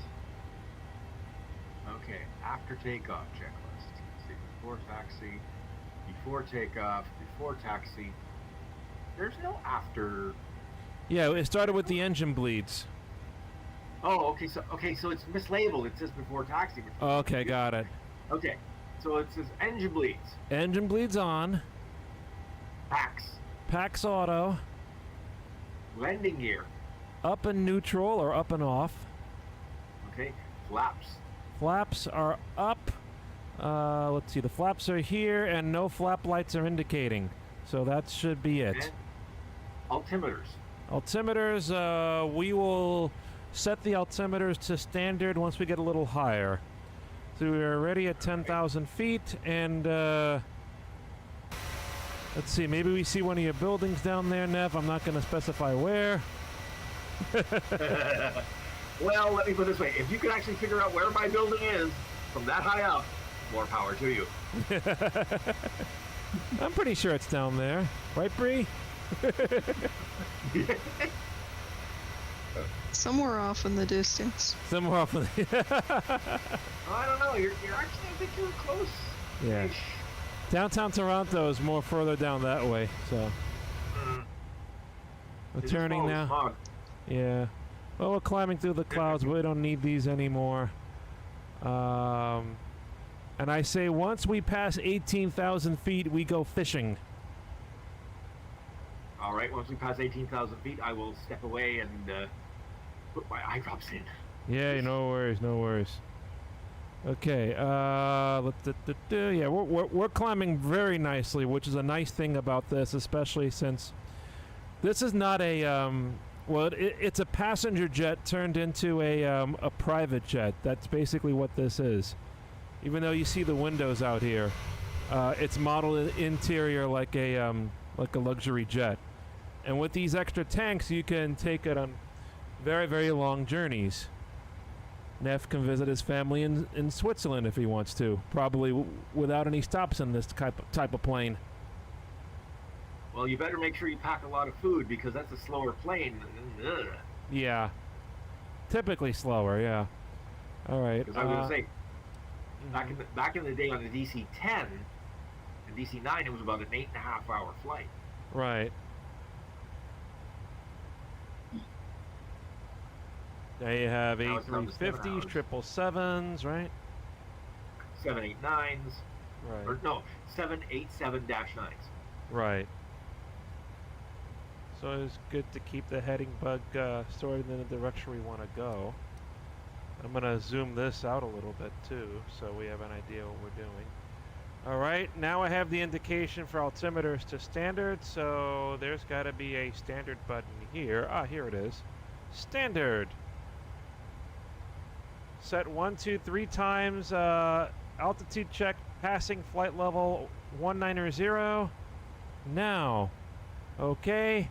Okay, after takeoff checklist. Let's see, before taxi, before takeoff, before taxi. There's no after. Yeah, it started with the engine bleeds. Oh, okay, so it's mislabeled. It says before taxi. Okay, got it. Okay, so it says engine bleeds. Engine bleeds on. Pax. Pax auto. Landing gear. Up and neutral or up and off. Okay, flaps. Flaps are up. Let's see, the flaps are here and no flap lights are indicating. So that should be it. And altimeters. Altimeters, we will set the altimeters to standard once we get a little higher. So we're already at 10,000 feet, and let's see, maybe we see one of your buildings down there, Nev. I'm not going to specify where. Well, let me put it this way. If you can actually figure out where my building is from that high up, more power to you. I'm pretty sure it's down there. Right, Bree? Somewhere off in the distance. Somewhere off of the I don't know. You're actually, I think you're close. Yeah. Downtown Toronto is more further down that way, so. We're turning now. Smog. Yeah. Well, we're climbing through the clouds. We don't need these anymore. And I say once we pass 18,000 feet, we go fishing. All right. Once we pass 18,000 feet, I will step away and put my eye drops in. Yeah, no worries, no worries. Okay, yeah, we're climbing very nicely, which is a nice thing about this, especially since this is not a, well, it's a passenger jet turned into a private jet. That's basically what this is. Even though you see the windows out here, it's modeled interior like a luxury jet. And with these extra tanks, you can take it on very, very long journeys. Neff can visit his family in Switzerland if he wants to, probably without any stops in this type of plane. Well, you better make sure you pack a lot of food because that's a slower plane. Ugh. Yeah. Typically slower, yeah. All right. Because I was going to say, back in the day on the DC-10 and DC-9, it was about an 8.5-hour flight. Right. Now you have Now it's down to A350s, 777s, right? 789s. Right. Or no, 787-9s. Right. So it's good to keep the heading bug sorted in the direction we want to go. I'm going to zoom this out a little bit too, so we have an idea what we're doing. All right, now I have the indication for altimeters to standard, so there's got to be a standard button here. Ah, here it is. Standard. Set 1, 2, 3 times. Altitude check, passing flight level 190. Now. Okay.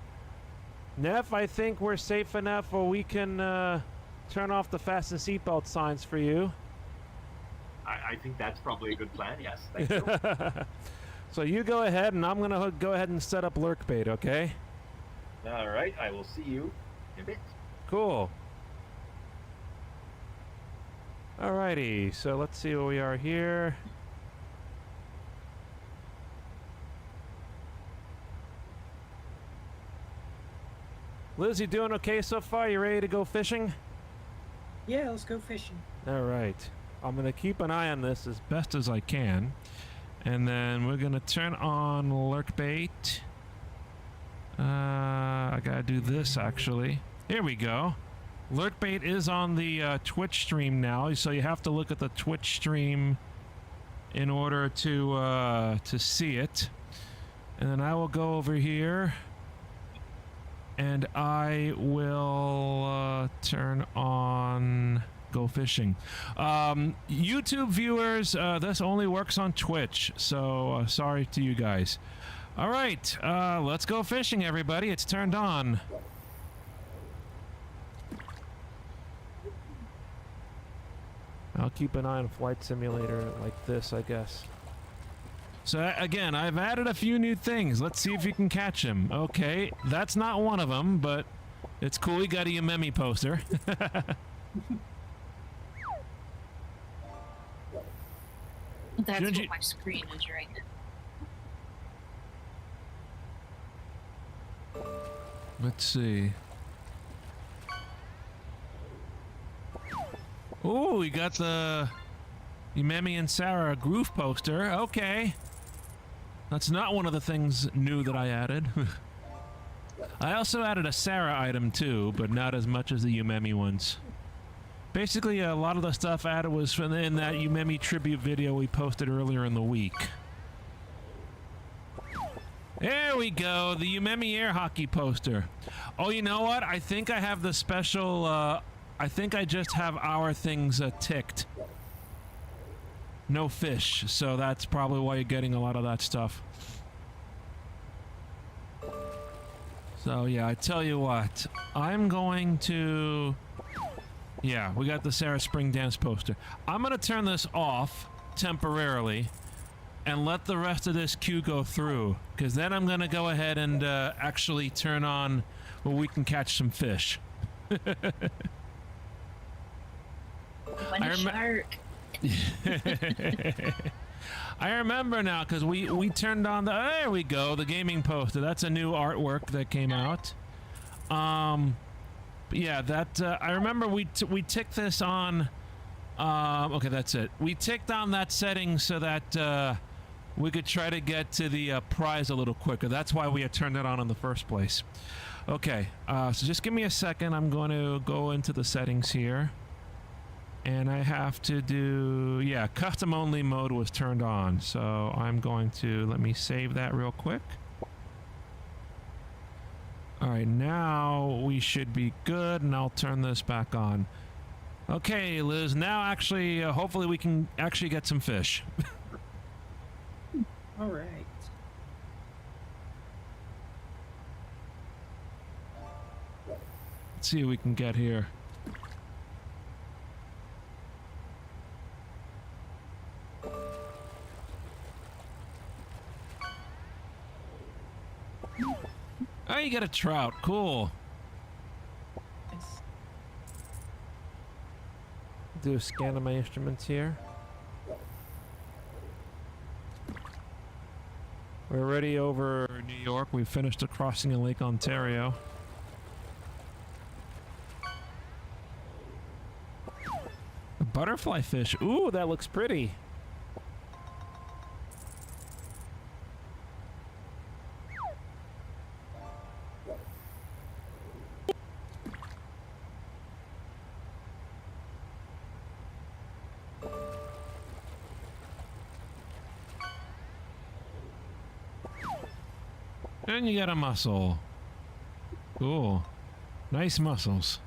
Neff, I think we're safe enough where we can turn off the fasten seatbelt signs for you. I think that's probably a good plan, yes. Thank you. So you go ahead, and I'm going to go ahead and set up LurkBait, okay? All right, I will see you in a bit. Cool. Alrighty, so let's see where we are here. Liz, you doing okay so far? You ready to go fishing? Yeah, let's go fishing. Alright. I'm going to keep an eye on this as best as I can. And then we're going to turn on LurkBait. I got to do this, actually. Here we go. LurkBait is on the Twitch stream now, so you have to look at the Twitch stream in order to see it. And then I will go over here, and I will turn on Go Fishing. YouTube viewers, this only works on Twitch, so sorry to you guys. All right, let's go fishing, everybody. It's turned on. I'll keep an eye on Flight Simulator like this, I guess. So again, I've added a few new things. Let's see if you can catch him. Okay, that's not one of them, but it's cool. We got a Yumemi poster. That's Shouldn't what you- my screen is right now. Let's see. Oh, we got the Yumemi and Sarah groove poster. Okay. That's not one of the things new that I added. I also added a Sarah item too, but not as much as the Yumemi ones. Basically, a lot of the stuff added was from in that Yumemi tribute video we posted earlier in the week. There we go, the Yumemi air hockey poster. Oh, you know what? I think I have the special, I think I just have our things ticked. No fish, so that's probably why you're getting a lot of that stuff. So yeah, I tell you what, I'm going to... Yeah, we got the Sarah Spring Dance poster. I'm going to turn this off temporarily and let the rest of this queue go through, because then I'm going to go ahead and actually turn on where we can catch some fish. One shark. I remember now, because we turned on the... There we go, the gaming poster. That's a new artwork that came out. Yeah, that I remember we ticked this on. Okay, that's it. We ticked on that setting so that we could try to get to the prize a little quicker. That's why we had turned it on in the first place. Okay, so just give me a second. I'm going to go into the settings here, and I have to do... Yeah, custom only mode was turned on, so I'm going to... Let me save that real quick. Alright, now we should be good, and I'll turn this back on. Okay, Liz, now actually, hopefully we can actually get some fish. All right. Let's see what we can get here. Oh, you got a trout. Cool. Nice. Do a scan of my instruments here. We're already over New York. We've finished crossing in Lake Ontario. A butterfly fish. Ooh, that looks pretty. And you got a mussel. Cool. Nice mussels.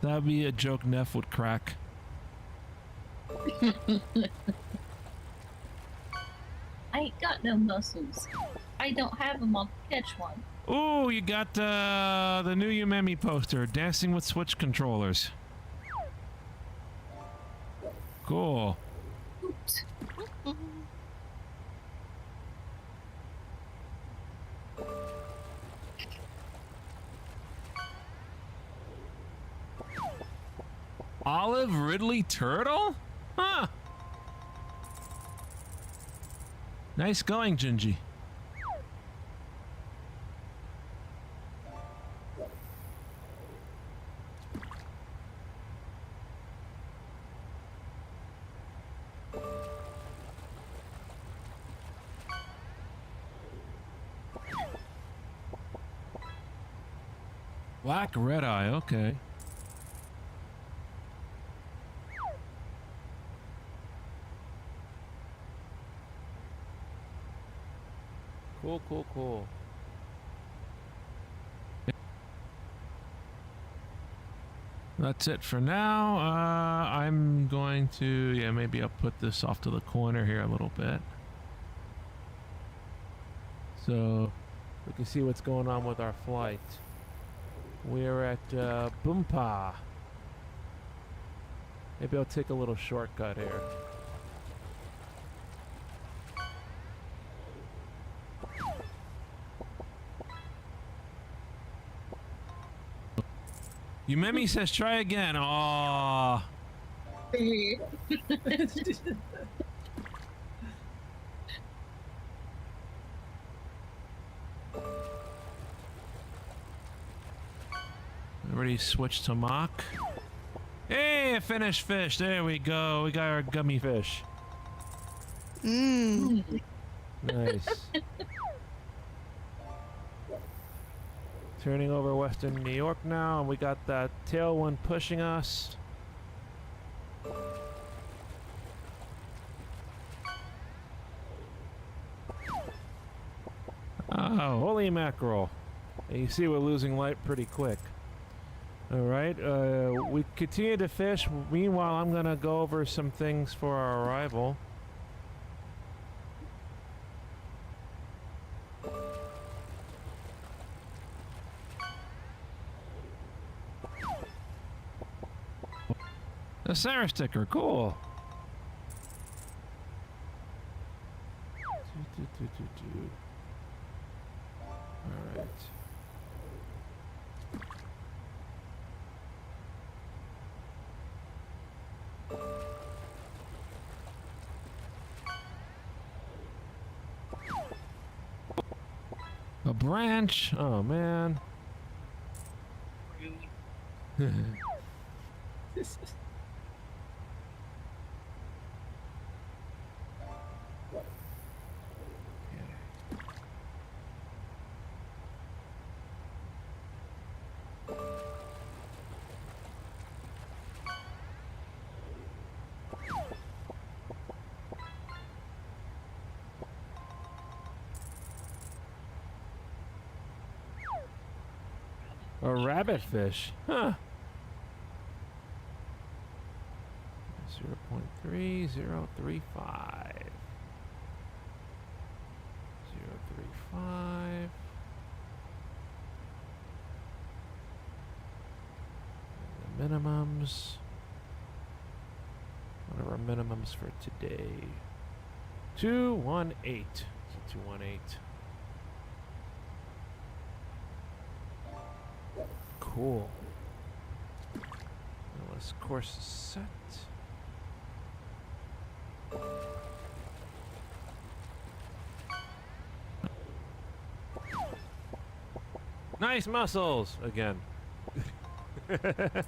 That'd be a joke Neff would crack. I ain't got no muscles. I don't have them. I'll catch one. Ooh, you got the new Yumemi poster, Dancing with Switch Controllers. Cool. Oops. Olive Ridley Turtle? Huh. Nice going, Gingy. Black red eye, okay. Cool, cool, cool. That's it for now. I'm going to, yeah, maybe I'll put this off to the corner here a little bit. So, we can see what's going on with our flight. We're at Boompa. Maybe I'll take a little shortcut here. Yumemi says try again. Aww. Already switched to mock. Hey, a finished fish. There we go. We got our gummy fish. Mmm. Nice. Turning over Western New York now, and we got that tailwind pushing us. Oh, holy mackerel. And you see we're losing light pretty quick. Alright, we continue to fish. Meanwhile, I'm gonna go over some things for our arrival. A Sarah sticker, cool. Alright. A branch? Oh man. A rabbitfish, huh? 0.3035. 0.35. And the minimums. What are our minimums for today? 218. So 218. Cool. Now let's course set. Nice muscles again. There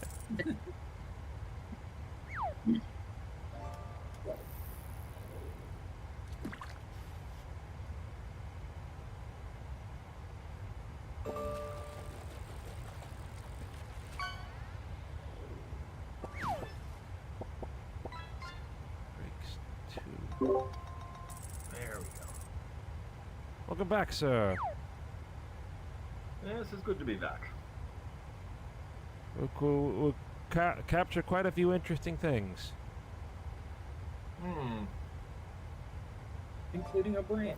we go. Welcome back, sir. Yes, it's good to be back. We'll capture quite a few interesting things. Including a branch.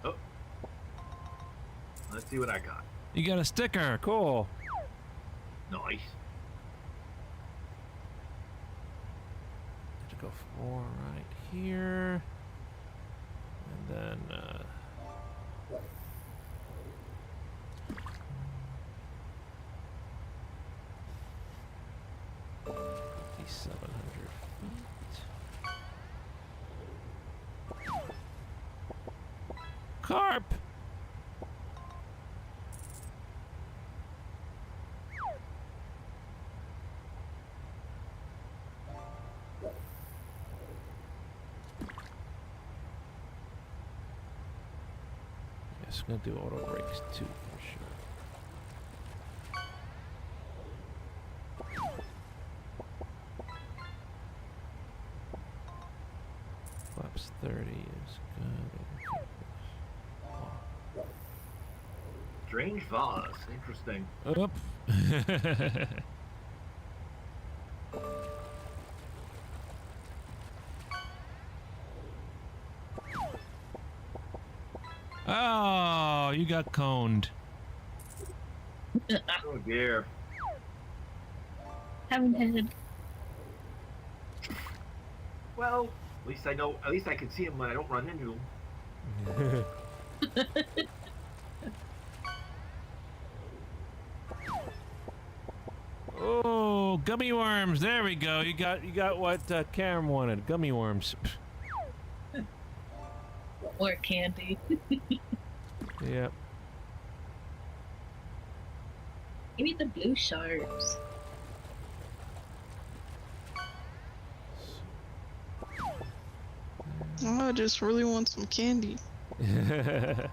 Oh. Let's see what I got. You got a sticker, cool. Nice. To go for right here, and then 5,700 feet. Carp. Yes, I'm gonna do auto brakes too for sure. Flaps 30 is good. Strange vase. Interesting. Up. Oh, you got coned. Oh dear. Haven't had. Well, at least I know. At least I can see him when I don't run into him. Oh, gummy worms. There we go. You got what Karen wanted. Gummy worms. Or candy. Yep. Give me the blue sharps. Oh, I just really want some candy. Chubby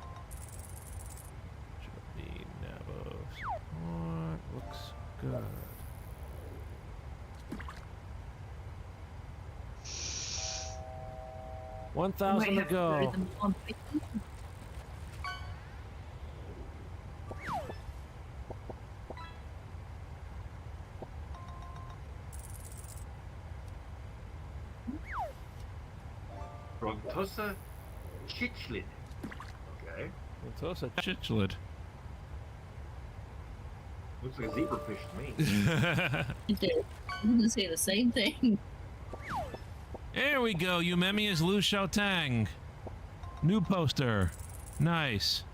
Nabos. What looks good? $1,000 to go. Brontosa Chichlid. Okay. What's a chichlid? Looks like a zebrafish to me. It did. I'm gonna say the same thing. There we go. Yumemi is Lu Xiaotang. New poster. Nice.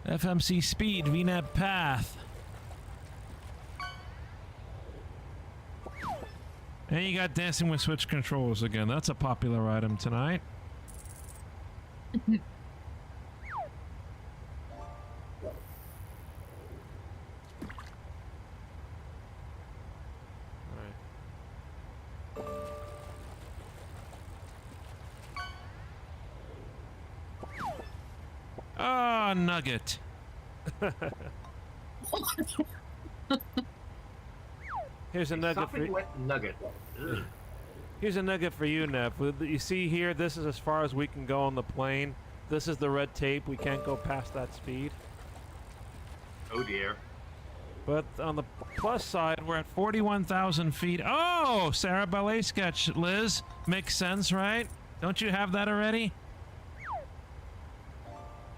FMC Speed, VNAP Path. And you got Dancing with Switch controls again. That's a popular item tonight. Oh, nugget. Here's a nugget for you. Wet nugget. Ugh. Here's a nugget for you, Neff. You see here, this is as far as we can go on the plane. This is the red tape. We can't go past that speed. Oh dear. But on the plus side, we're at 41,000 feet. Oh, Sarah Ballet sketch, Liz. Makes sense, right? Don't you have that already?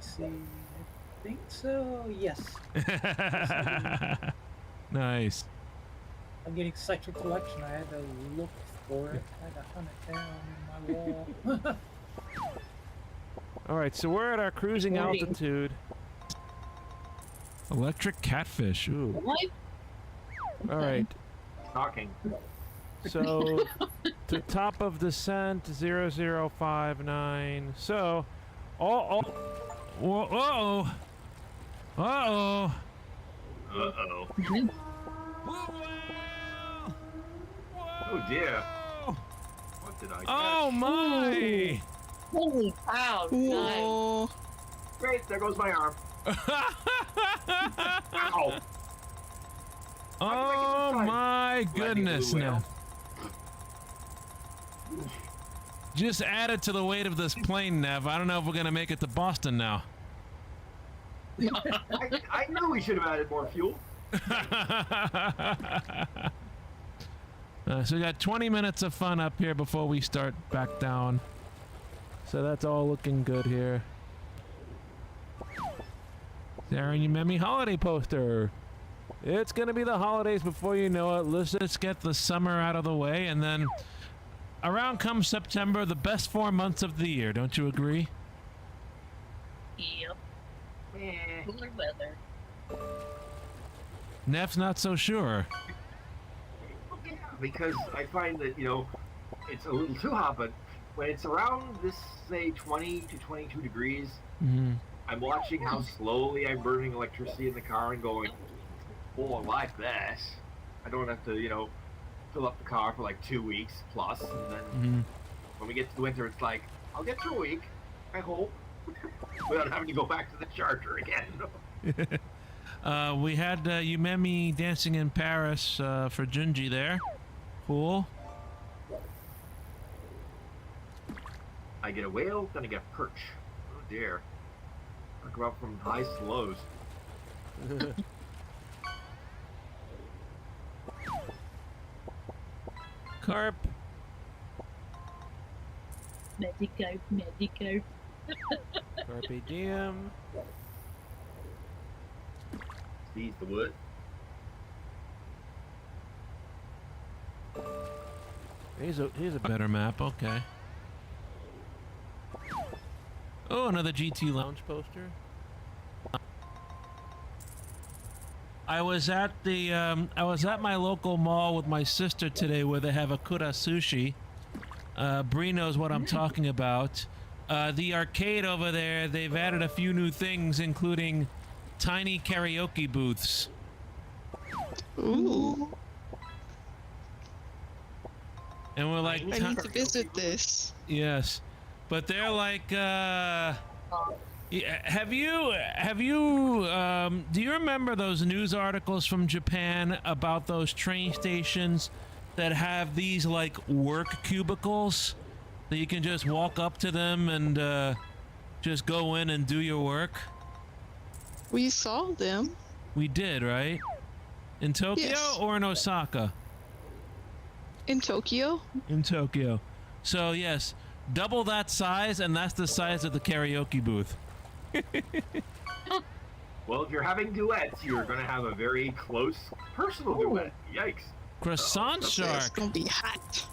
See, I think so. Yes. Nice. I'm getting such a collection. I had to look for it. I had to hunt it down in my wall. All right, so we're at our cruising Morning. altitude. Electric catfish. Ooh. What? All right. Shocking. So, to top of descent 0059. So, whoa, uh-oh. Uh-oh. Uh-oh. Mhm. Oh dear. What did I catch? Oh my! Holy cow! Nice. Whoa. Great, there goes my arm. Ow. Oh my Glad you goodness! blew Now, just add it to the weight of this plane, Nev. I don't know if we're gonna make it to Boston now. I knew we should have added more fuel. So we got 20 minutes of fun up here before we start back down. So that's all looking good here. Sarah and Yumemi holiday poster. It's gonna be the holidays before you know it. Let's just get the summer out of the way, and then around comes September, the best 4 months of the year. Don't you agree? Yep. Eh. Cooler weather. Neff's not so sure. Because I find that, you know, it's a little too hot, but when it's around this, say, 20 to 22 degrees, Mm-hmm. I'm watching how slowly I'm burning electricity in the car and going, oh, I like that. I don't have to, you know, fill up the car for like 2 weeks plus, and then Mm-hmm. when we get to the winter, it's like, I'll get through a week, I hope, without having to go back to the charger again. We had Yumemi dancing in Paris for Junji there. Cool. I get a whale, then I get perch. Oh dear. I go up from highs to lows. Carp. Medicarp, medicarp. Carpe diem. Seize the wood. Here's a better map. Okay. Oh, another GT Lounge poster. I was at my local mall with my sister today, where they have a Kura Sushi. Bree knows what I'm talking about. The arcade over there, they've added a few new things, including tiny karaoke booths. Ooh. And we're like, I need to visit this. yes, but they're like, yeah, have you, do you remember those news articles from Japan about those train stations that have these like work cubicles that you can just walk up to them and just go in and do your work? We saw them. We did, right? In Tokyo Yes. or in Osaka? In Tokyo? In Tokyo. So yes, double that size, and that's the size of the karaoke booth. Well, if you're having duets, you're going to have a very close personal duet. Yikes. Croissant It's shark. gonna be hot.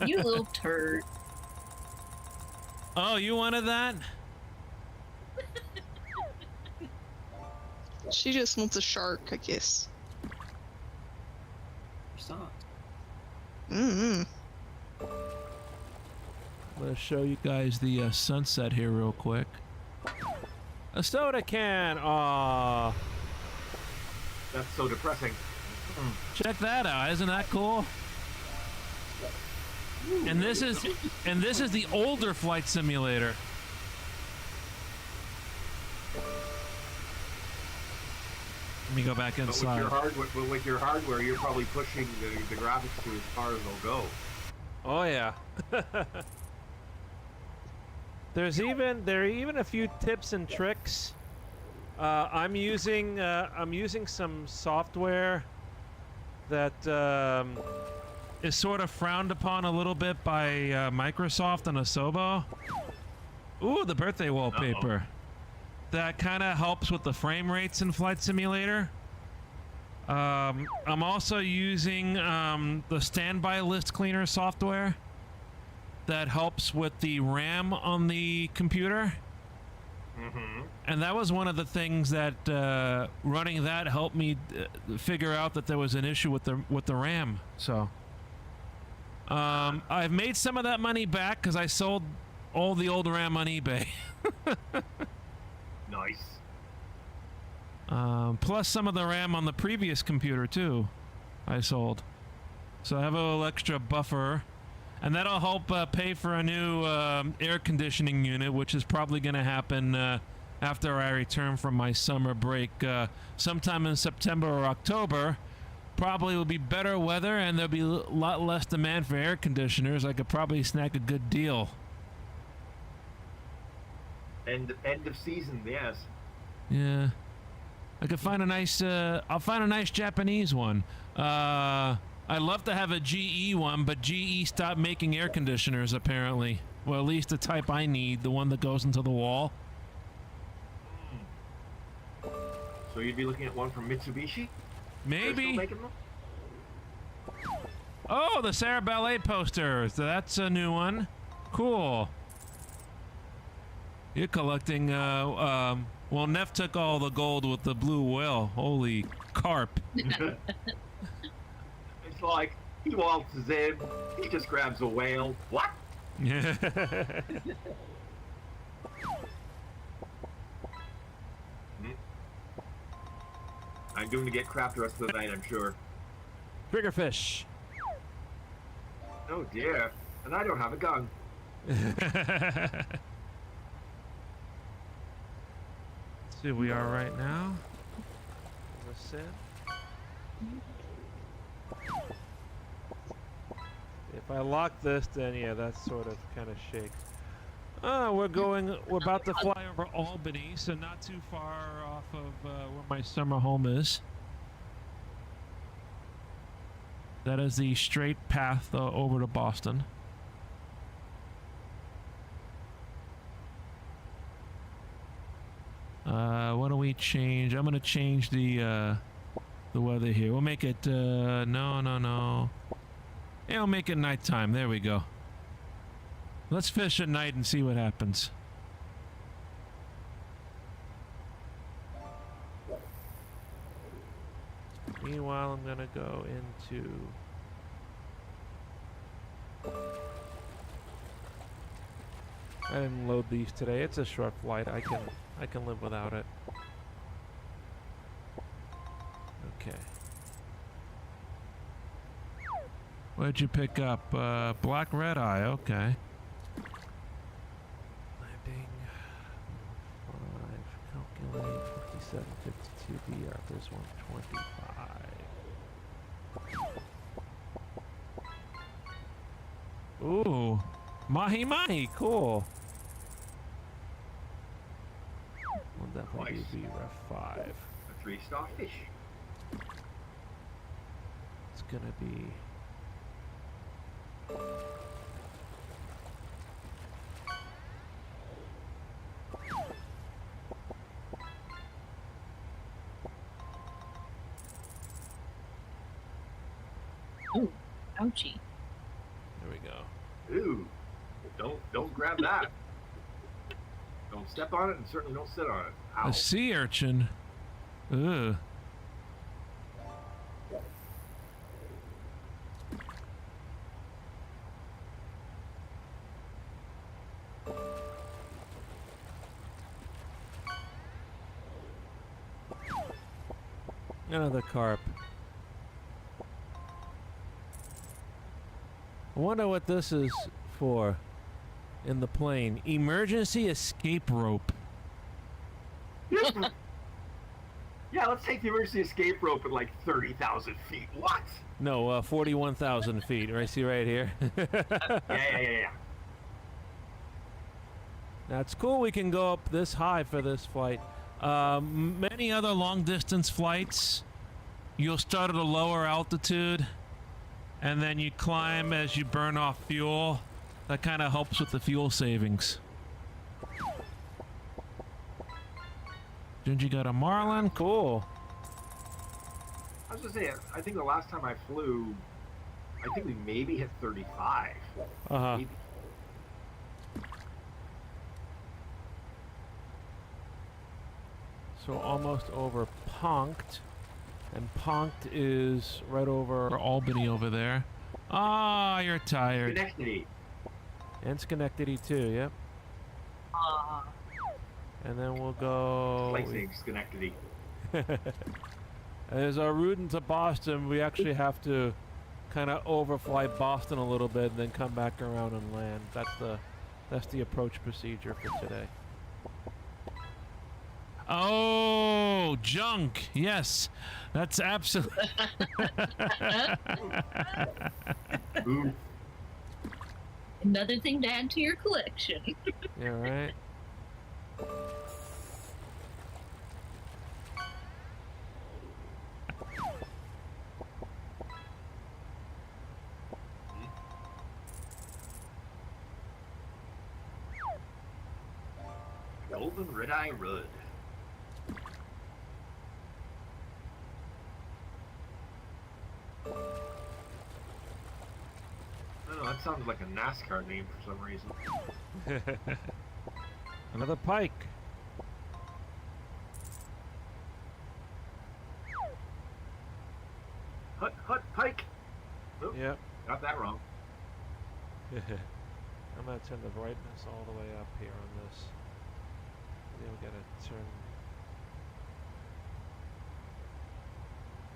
You little turd. Oh, you wanted that? She just wants a shark, I guess. Croissant. Mm-hmm. I'm gonna show you guys the sunset here real quick. A soda can. Aww. That's so depressing. Check that out. Isn't that cool? And this is the older flight simulator. Let me go back But inside. with your hardware, you're probably pushing the graphics to as far as they'll go. Oh yeah. There are even a few tips and tricks. I'm using some software that is sort of frowned upon a little bit by Microsoft and Asobo. Ooh, the birthday wallpaper. That kind of helps with the frame rates in Flight Simulator. I'm also using the standby list cleaner software that helps with the RAM on the computer. Mm-hmm. And that was one of the things that running that helped me figure out that there was an issue with the RAM. So I've made some of that money back because I sold all the old RAM on eBay. Nice. Plus some of the RAM on the previous computer too, I sold. So I have a little extra buffer, and that'll help pay for a new air conditioning unit, which is probably going to happen after I return from my summer break, sometime in September or October. Probably will be better weather, and there'll be a lot less demand for air conditioners. I could probably snag a good deal. End of season, yes. Yeah. I could find a nice, I'll find a nice Japanese one. I'd love to have a GE one, but GE stopped making air conditioners, apparently. Well, at least the type I need, the one that goes into the wall. So you'd be looking at one from Mitsubishi? They're still Maybe. making them? Oh, the Sarah Ballet poster. That's a new one. Cool. You're collecting, well, Neff took all the gold with the blue whale. Holy carp. It's like, he waltzes in, he just grabs a whale. What? Yeah. I'm doing to get crap the rest of the night, I'm sure. Triggerfish. Oh dear. And I don't have a gun. Let's see where we are right now. As I said. If I lock this, then yeah, that sort of kind of shakes. We're about to fly over Albany, so not too far off of where my summer home is. That is the straight path over to Boston. What do we change? I'm gonna change the weather here. We'll make it no. Yeah, we'll make it nighttime. There we go. Let's fish at night and see what happens. Meanwhile, I'm gonna go into I didn't load these today. It's a short flight. I can live without it. Okay. What'd you pick up? Black red eye. Okay. Landing 5. Calculate 57, 52 BR. There's 125. Ooh, mahi mahi. Cool. Will definitely be ref 5. A 3-star fish. It's gonna be. Ooh, ouchie. There we go. Ooh, don't grab that. Don't step on it, and certainly don't sit on it. Ow. A sea urchin. Ugh. Another carp. I wonder what this is for in the plane. Emergency escape rope. Yeah, let's take the emergency escape rope at like 30,000 feet. What? No, 41,000 feet. Right, see right here. Yeah. Now it's cool we can go up this high for this flight. Many other long distance flights, you'll start at a lower altitude and then you climb as you burn off fuel. That kind of helps with the fuel savings. Gingy got a marlin. Cool. I was gonna say, I think the last time I flew, I think we maybe hit 35. Uh-huh. Maybe. So almost over Punked. And Punked is right over Albany over there. Ah, you're tired. Schenectady. And Schenectady too, yep. And then we'll go... Like saying Schenectady. As our route into Boston, we actually have to kind of overfly Boston a little bit and then come back around and land. That's the approach procedure for today. Oh, junk. Yes, that's absolutely. Ooh. Another thing to add to your collection. Yeah, right. Golden Red-Eye Rudd. I don't know, that sounds like a NASCAR name for some reason. Another pike. Hut pike. Oop, Yep. got that wrong. I'm gonna turn the brightness all the way up here on this. Then we gotta turn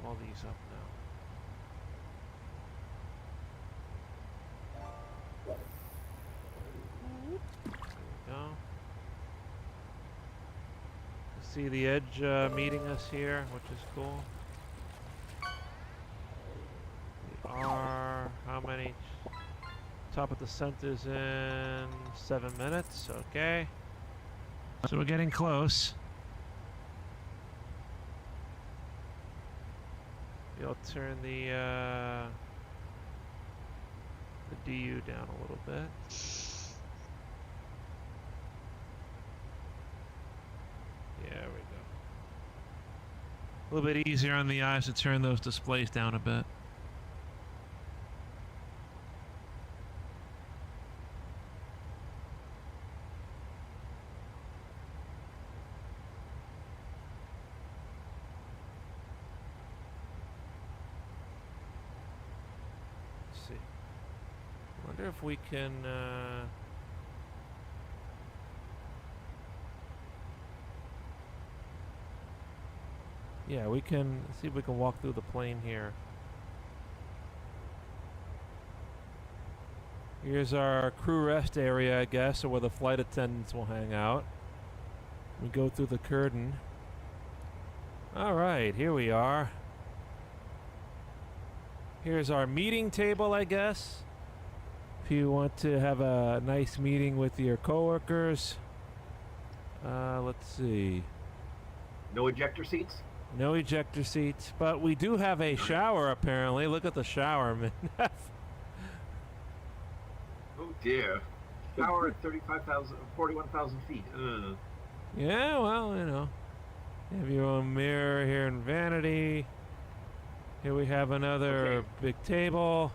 all these up now. There we go. See the edge meeting us here, which is cool. We are how many? Top of descent is in 7 minutes. Okay. So we're getting close. Maybe I'll turn the DU down a little bit. There we go. A little bit easier on the eyes to turn those displays down a bit. Let's see. Wonder if we can yeah, we can see if we can walk through the plane here. Here's our crew rest area, I guess, or where the flight attendants will hang out. We go through the curtain. All right, here we are. Here's our meeting table, I guess. If you want to have a nice meeting with your coworkers. Let's see. No ejector seats? No ejector seats, but we do have a shower apparently. Look at the shower, man. Oh dear. Shower at 41,000 feet. Ugh. Yeah, well, you know. You have your own mirror here in vanity. Here we have another Okay. big table.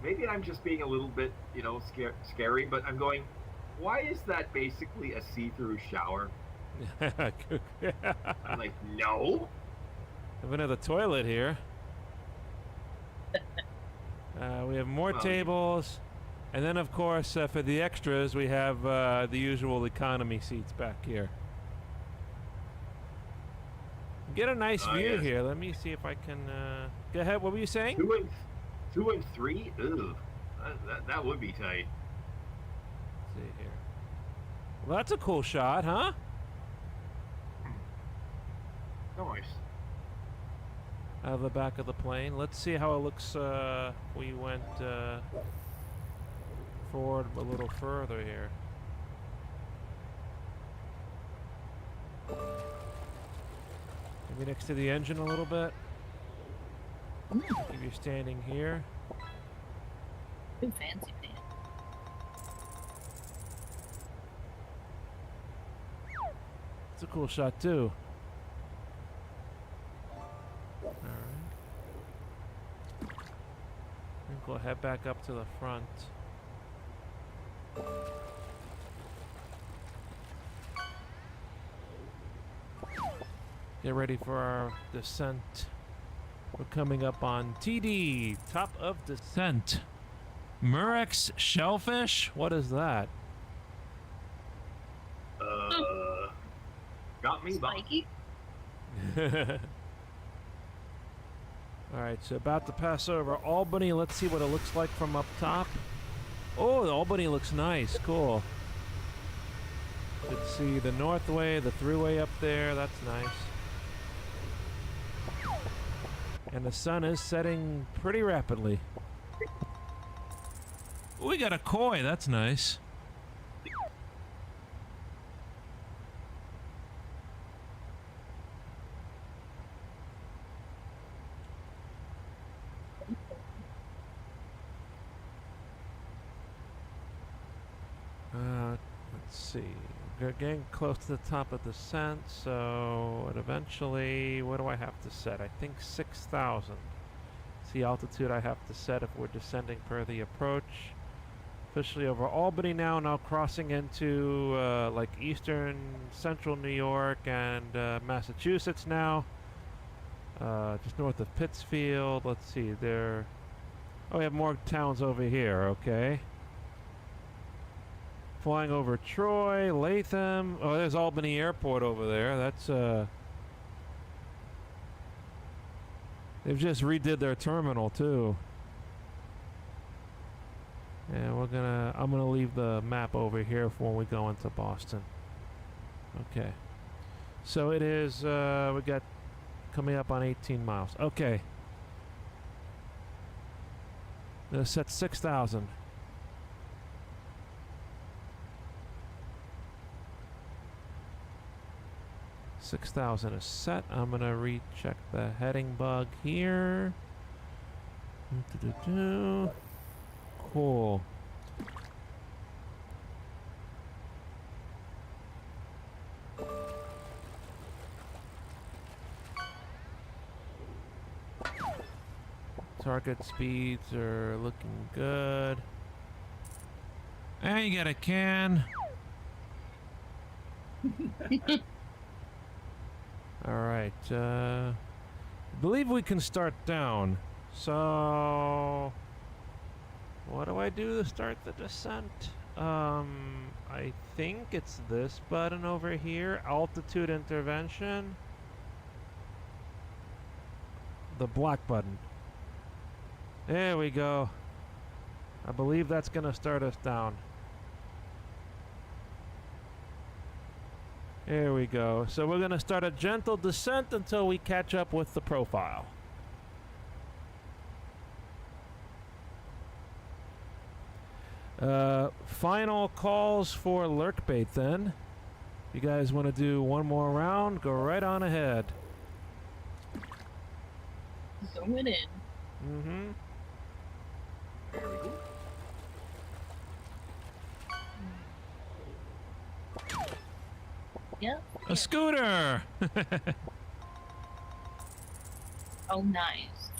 Maybe I'm just being a little bit, you know, scary, but I'm going, why is that basically a see-through shower? I'm like, no. Have another toilet here. We have more tables. And then, of course, for the extras, we have the usual economy seats back here. Get a nice view yes. here. Let me see if I can... Go ahead. What were you saying? 2 and 3? Ugh. That would be tight. Let's see here. Well, that's a cool shot, huh? Nice. Out of the back of the plane. Let's see how it looks we went forward a little further here. Maybe next to the engine a little bit. If you're standing here. Ooh, fancy pants. It's a cool shot too. Alright. We'll head back up to the front. Get ready for our descent. We're coming up on TD, top of descent. Murex shellfish? What is that? Got me, Bob. Spiky. Alright, so about to pass over Albany. Let's see what it looks like from up top. Oh, Albany looks nice. Cool. You can see the Northway, the thruway up there. That's nice. And the sun is setting pretty rapidly. Ooh, we got a koi. That's nice. Let's see. We're getting close to the top of the descent, so and eventually, what do I have to set? I think 6,000. It's the altitude I have to set if we're descending per the approach. Officially over Albany now crossing into like eastern, central New York and Massachusetts now. Just north of Pittsfield. Let's see, there. Oh, we have more towns over here, okay. Flying over Troy, Latham. Oh, there's Albany Airport over there. That's they've just redid their terminal too. And I'm gonna leave the map over here for when we go into Boston. Okay. So it is we got coming up on 18 miles. Okay. Set 6,000. $6,000 is set. I'm gonna recheck the heading bug here. Cool. Target speeds are looking good. And you got a can. Alright, I believe we can start down. So, what do I do to start the descent? I think it's this button over here, altitude intervention. The black button. There we go. I believe that's gonna start us down. There we go. So we're gonna start a gentle descent until we catch up with the profile. Final calls for LurkBait then. You guys want to do one more round? Go right on ahead. Going in. Mm-hmm. There we go. Yep. A scooter! Oh, nice.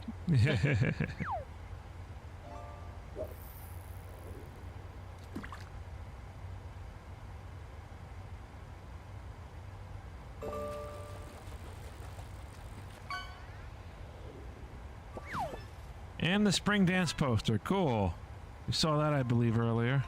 And the spring dance poster. Cool. You saw that, I believe, earlier.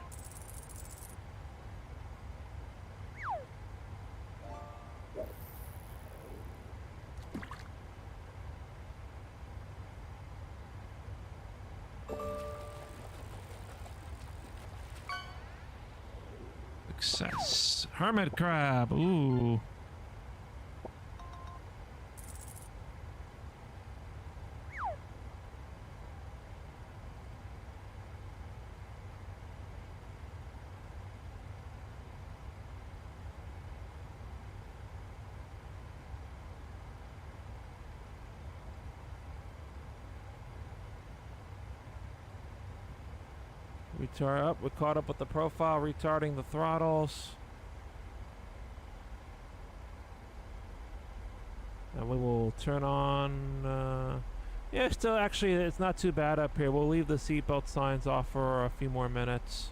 Success. Hermit crab. Ooh. We're caught up with the profile, retarding the throttles. And we will turn on, yeah, still actually it's not too bad up here. We'll leave the seatbelt signs off for a few more minutes.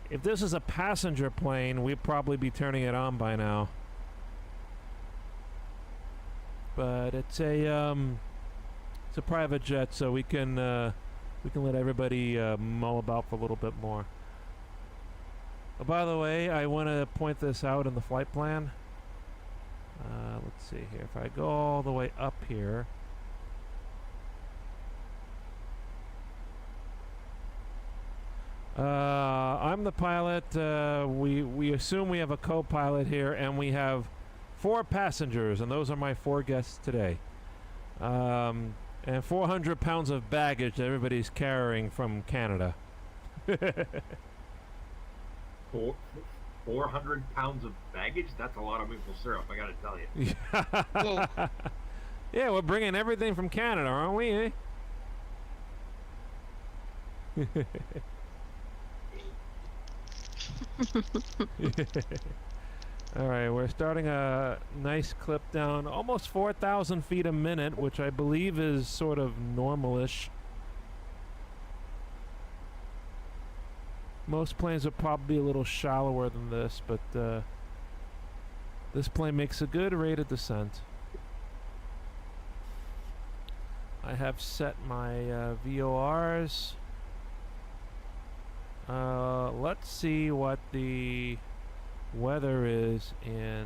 If this is a passenger plane, we'd probably be turning it on by now. But it's a private jet, so we can let everybody mull about for a little bit more. Oh, by the way, I want to point this out in the flight plan. Let's see here. If I go all the way up here, I'm the pilot. We assume we have a co-pilot here, and we have 4 passengers, and those are my 4 guests today. And 400 pounds of baggage that everybody's carrying from Canada. 400 pounds of baggage? That's a lot of maple syrup, I gotta tell you. Whoa. Yeah, we're bringing everything from Canada, aren't we, eh? Alright, we're starting a nice clip down almost 4,000 feet a minute, which I believe is sort of normal-ish. Most planes are probably a little shallower than this, but this plane makes a good rate of descent. I have set my VORs. Let's see what the weather is in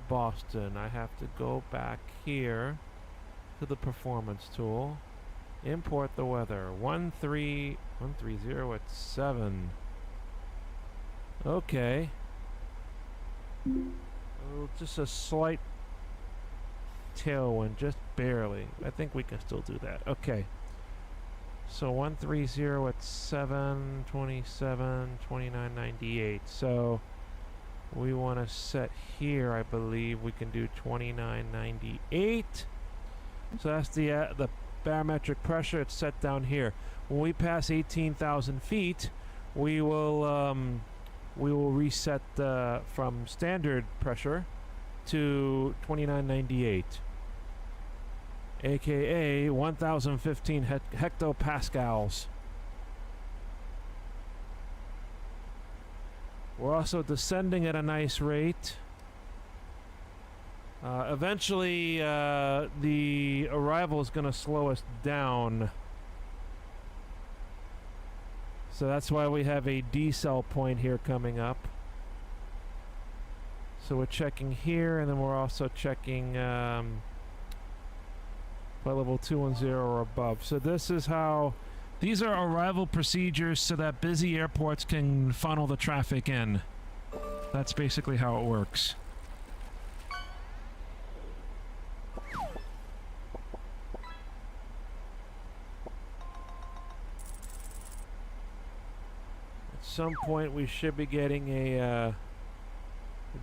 Boston. I have to go back here to the performance tool, import the weather. 130 at 7. Okay. Oh, just a slight tailwind, just barely. I think we can still do that. Okay. So 130 at 727, 29.98. So we want to set here, I believe we can do 29.98. So that's the barometric pressure. It's set down here. When we pass 18,000 feet, we will reset from standard pressure to 29.98, aka 1,015 hectopascals. We're also descending at a nice rate. Eventually, the arrival is going to slow us down. So that's why we have a decel point here coming up. So we're checking here, and then we're also checking flight level 210 or above. So this is how, these are arrival procedures so that busy airports can funnel the traffic in. That's basically how it works. At some point we should be getting a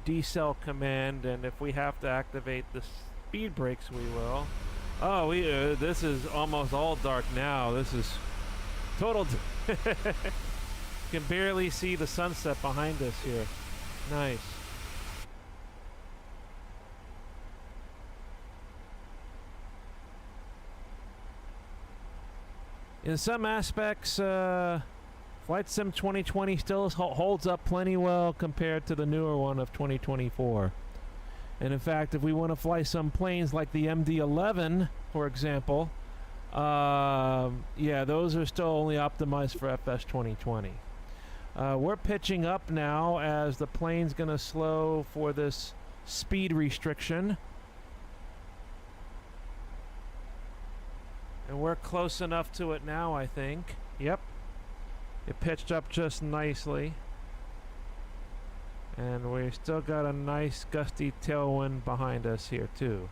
decel command, and if we have to activate the speed brakes, we will. Oh, this is almost all dark now. This is total. You can barely see the sunset behind us here. Nice. In some aspects, Flight Sim 2020 still holds up plenty well compared to the newer one of 2024. And in fact, if we want to fly some planes like the MD-11, for example, yeah, those are still only optimized for FS 2020. We're pitching up now as the plane's going to slow for this speed restriction. And we're close enough to it now, I think. Yep. It pitched up just nicely. And we still got a nice gusty tailwind behind us here too.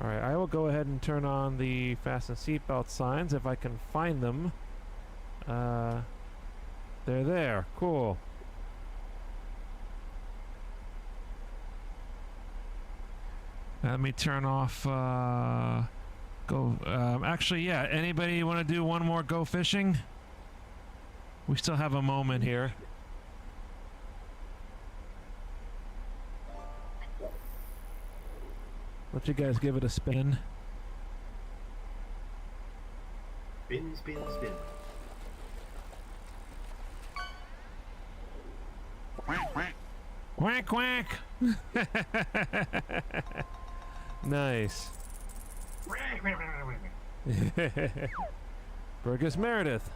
Alright, I will go ahead and turn on the fasten seatbelt signs if I can find them. They're there. Cool. Let me turn off actually, yeah, anybody want to do one more go fishing? We still have a moment here. Let you guys give it a spin. Spin, spin, spin. Quack, quack! Nice. Burgess Meredith.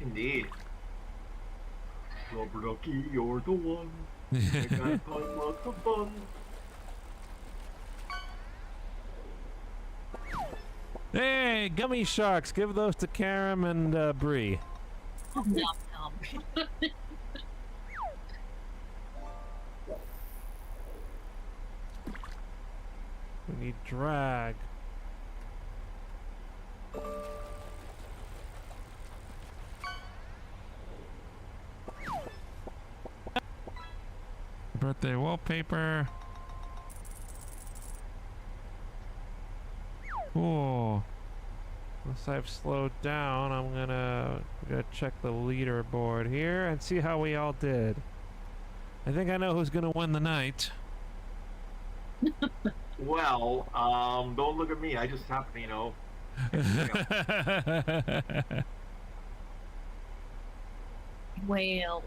Indeed. Rubber ducky, you're the one. I got lots of fun. Hey, gummy sharks. Give those to Karam and Bree. Nom nom. We need drag. Birthday wallpaper. Cool. Once I've slowed down, I'm gonna check the leaderboard here and see how we all did. I think I know who's gonna win the night. Well, don't look at me. I just happen to, you know. Whale.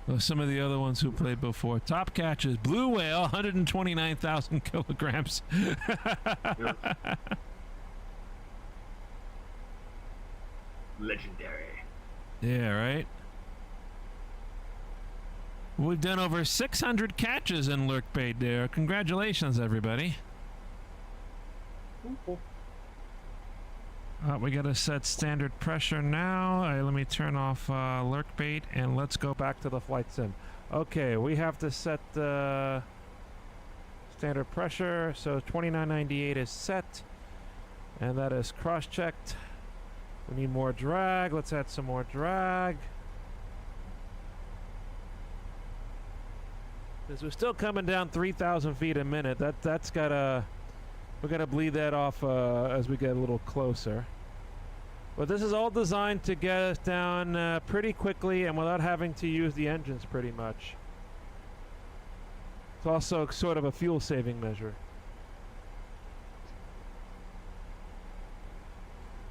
Well, some of the other ones who played before. Top catches. Blue whale, 129,000 kilograms. Legendary. Yeah, right? We've done over 600 catches in LurkBait there. Congratulations, everybody. We got to set standard pressure now. Let me turn off LurkBait and let's go back to the flight sim. Okay, we have to set standard pressure. So 2998 is set, and that is cross-checked. We need more drag. Let's add some more drag. Because we're still coming down 3,000 feet a minute. That's gotta, we gotta bleed that off as we get a little closer. But this is all designed to get us down pretty quickly and without having to use the engines pretty much. It's also sort of a fuel saving measure.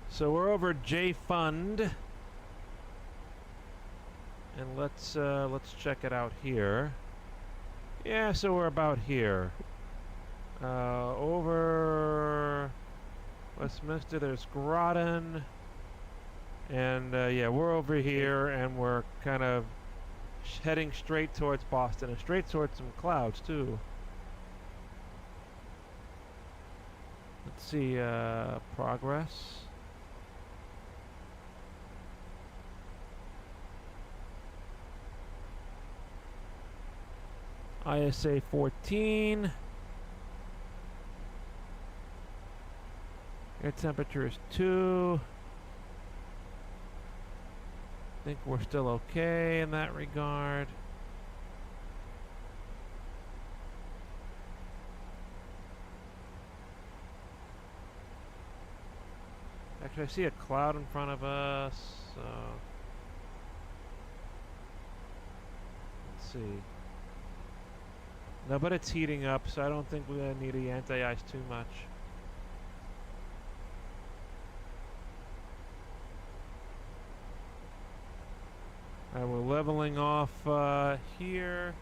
So we're over J Fund, and let's check it out here. Yeah, so we're about here. Over Westminster, there's Groton, and yeah, we're over here, and we're kind of heading straight towards Boston and straight towards some clouds too. Let's see, progress. ISA 14. Air temperature is 2. I think we're still okay in that regard. Actually, I see a cloud in front of us, so let's see. No, but it's heating up, so I don't think we're going to need the anti-ice too much. Alright, we're leveling off here.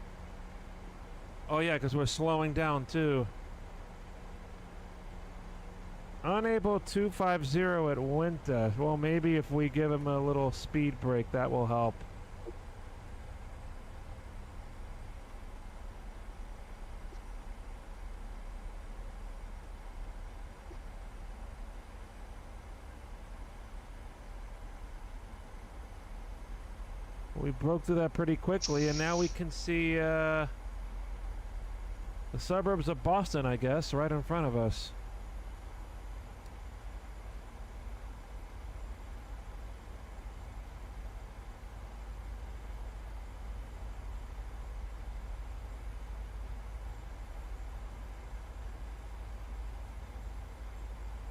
Oh yeah, because we're slowing down too. Unable 250 at Winter. Well, maybe if we give him a little speed break, that will help. We broke through that pretty quickly, and now we can see the suburbs of Boston, I guess, right in front of us.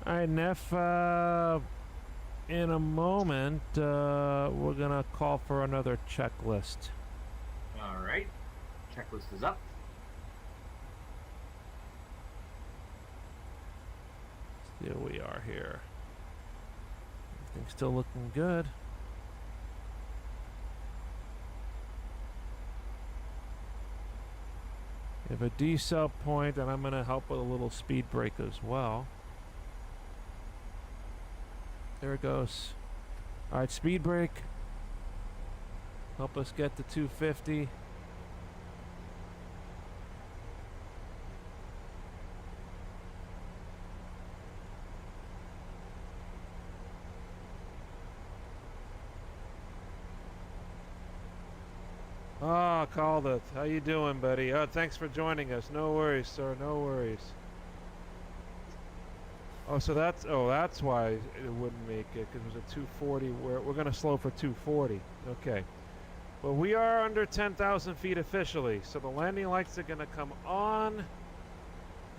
All right, Neff, in a moment, we're gonna call for another checklist. All right. Checklist is up. Here we are here. Everything's still looking good. We have a decel point, and I'm gonna help with a little speed brake as well. There it goes. All right, speed brake. Help us get to 250. Ah, called it. How you doing, buddy? Oh, thanks for joining us. No worries, sir. No worries. Oh, so that's why it wouldn't make it, because it was a 240. We're going to slow for 240. Okay. Well, we are under 10,000 feet officially, so the landing lights are going to come on.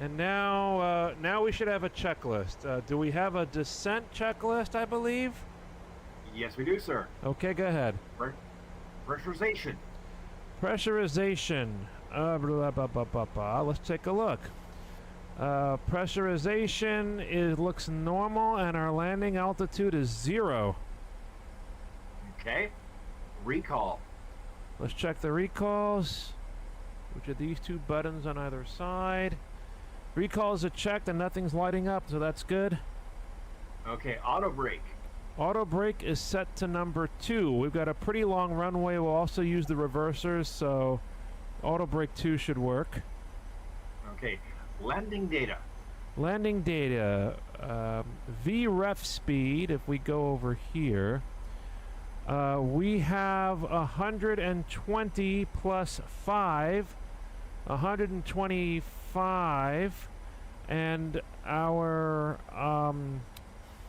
And now we should have a checklist. Do we have a descent checklist, I believe? Yes, we do, sir. Okay, go ahead. Pressurization. Pressurization. Let's take a look. Pressurization looks normal, and our landing altitude is 0. Okay. Recall. Let's check the recalls, which are these two buttons on either side. Recalls are checked and nothing's lighting up, so that's good. Okay, auto brake. Auto brake is set to number 2. We've got a pretty long runway. We'll also use the reversers, so auto brake 2 should work. Okay, landing data. Landing data, VREF speed, if we go over here, we have 120 plus 5, 125 5, and our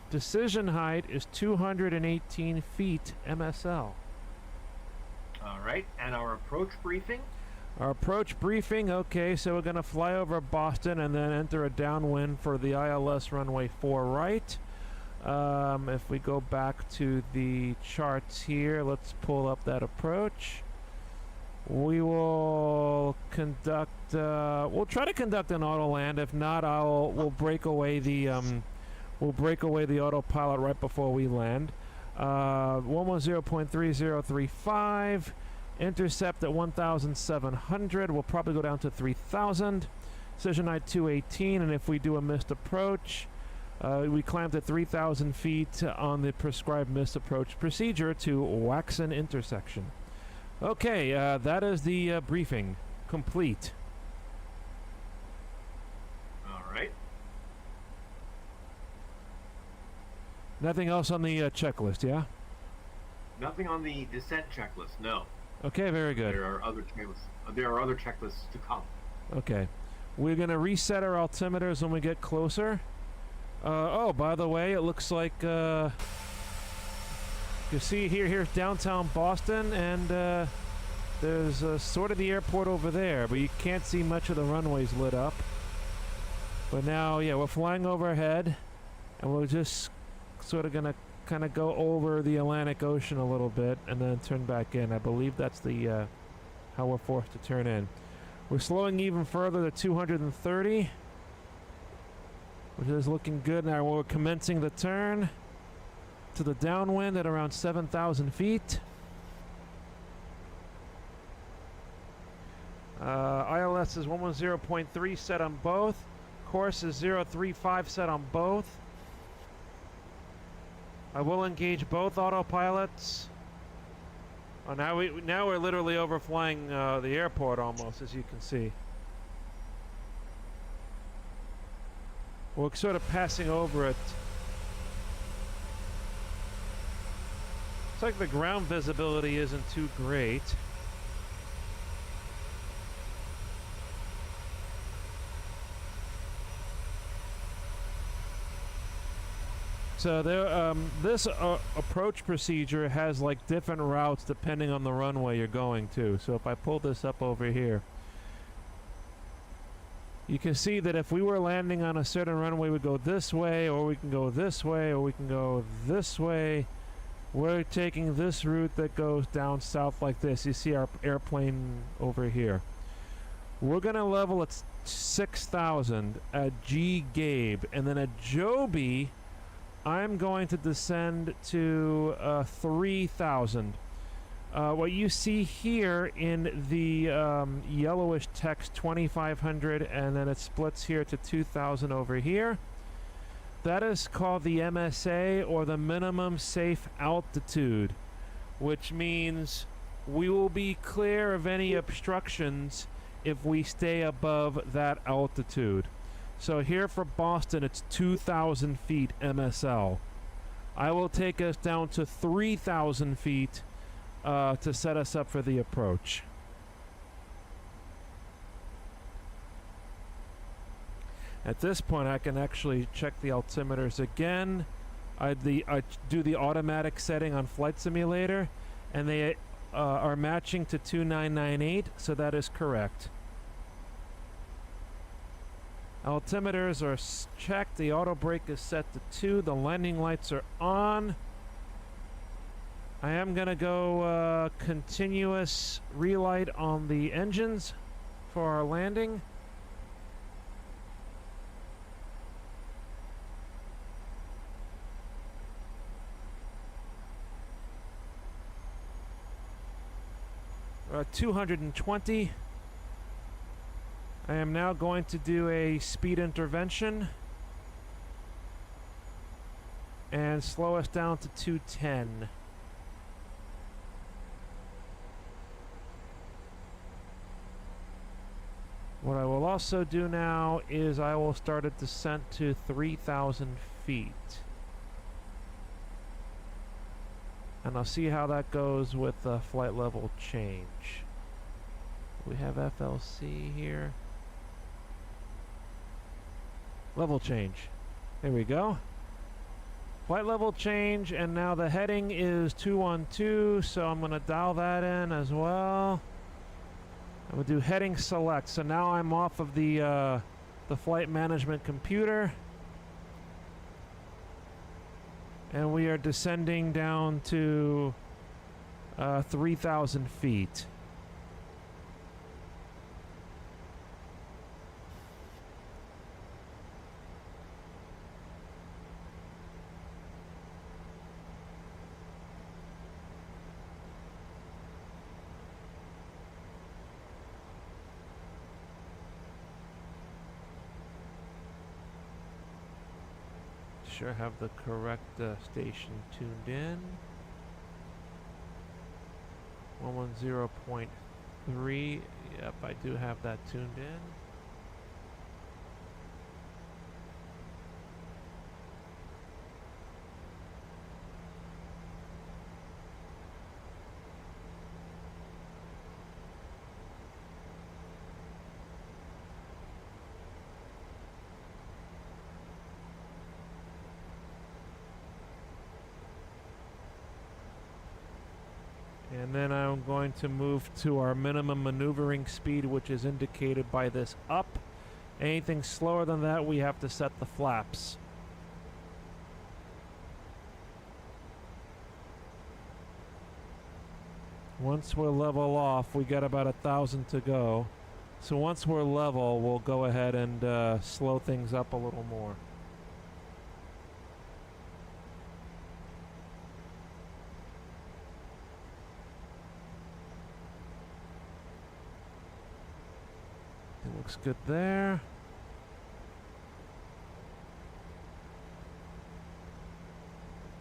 decision height is 218 feet MSL. All right, and our approach briefing? Our approach briefing, okay, so we're going to fly over Boston and then enter a downwind for the ILS runway 4 right. If we go back to the charts here, let's pull up that approach. We will conduct, we'll try to conduct an auto land. If not, we'll break away the autopilot right before we land. 110.3035. Intercept at 1,700. We'll probably go down to 3,000. Decision height 218, and if we do a missed approach, we climb to 3,000 feet on the prescribed missed approach procedure to Waxon intersection. Okay, that is the briefing complete. All right. Nothing else on the checklist, yeah? Nothing on the descent checklist, no. Okay, very good. There are other checklists to come. Okay. We're going to reset our altimeters when we get closer. Oh, by the way, it looks like you see here's downtown Boston, and there's sort of the airport over there, but you can't see much of the runways lit up. But now, yeah, we're flying overhead, and we're just sort of going to kind of go over the Atlantic Ocean a little bit and then turn back in. I believe that's the how we're forced to turn in. We're slowing even further to 230, which is looking good. Now we're commencing the turn to the downwind at around 7,000 feet. ILS is 110.3 set on both. Course is 035 set on both. I will engage both autopilots. Oh, now we're literally overflying the airport almost, as you can see. We're sort of passing over it. It's like the ground visibility isn't too great. So there, this approach procedure has like different routes depending on the runway you're going to. So if I pull this up over here, you can see that if we were landing on a certain runway, we'd go this way, or we can go this way, or we can go this way. We're taking this route that goes down south like this. You see our airplane over here. We're going to level at 6,000 at G Gabe, and then at Joby, I'm going to descend to 3,000. What you see here in the yellowish text, 2,500, and then it splits here to 2,000 over here. That is called the MSA, or the minimum safe altitude, which means we will be clear of any obstructions if we stay above that altitude. So here for Boston, it's 2,000 feet MSL. I will take us down to 3,000 feet to set us up for the approach. At this point, I can actually check the altimeters again. I do the automatic setting on Flight Simulator, and they are matching to 2998, so that is correct. Altimeters are checked. The auto brake is set to 2. The landing lights are on. I am going to go continuous relight on the engines for our landing. We're at 220. I am now going to do a speed intervention and slow us down to 210. What I will also do now is I will start a descent to 3,000 feet. And I'll see how that goes with the flight level change. We have FLC here. Level change. There we go. Flight level change, and now the heading is 212, so I'm going to dial that in as well. I'm going to do heading select. So now I'm off of the flight management computer. And we are descending down to 3,000 feet. Sure have the correct station tuned in. 110.3. Yep, I do have that tuned in. And then I'm going to move to our minimum maneuvering speed, which is indicated by this up. Anything slower than that, we have to set the flaps. Once we're level off, we got about 1,000 to go. So once we're level, we'll go ahead and slow things up a little more. Looks good there.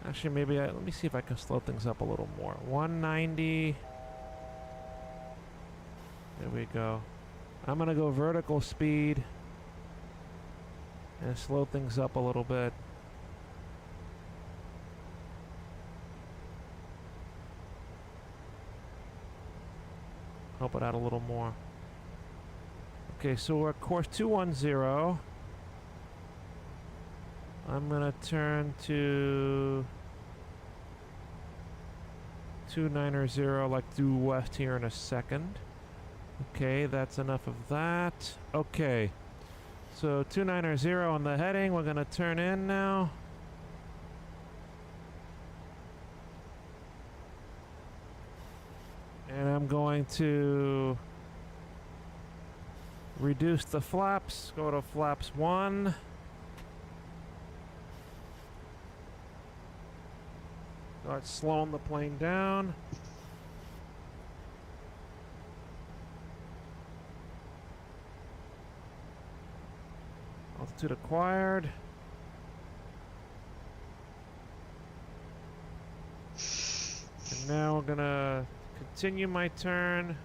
Actually, maybe let me see if I can slow things up a little more. 190. There we go. I'm gonna go vertical speed and slow things up a little bit. Help it out a little more. Okay, so we're at course 210. I'm gonna turn to 290, like due west here in a second. Okay, that's enough of that. Okay, so 290 on the heading. We're gonna turn in now. And I'm going to reduce the flaps, go to flaps 1. Start slowing the plane down. Altitude acquired. And now we're gonna continue my turn.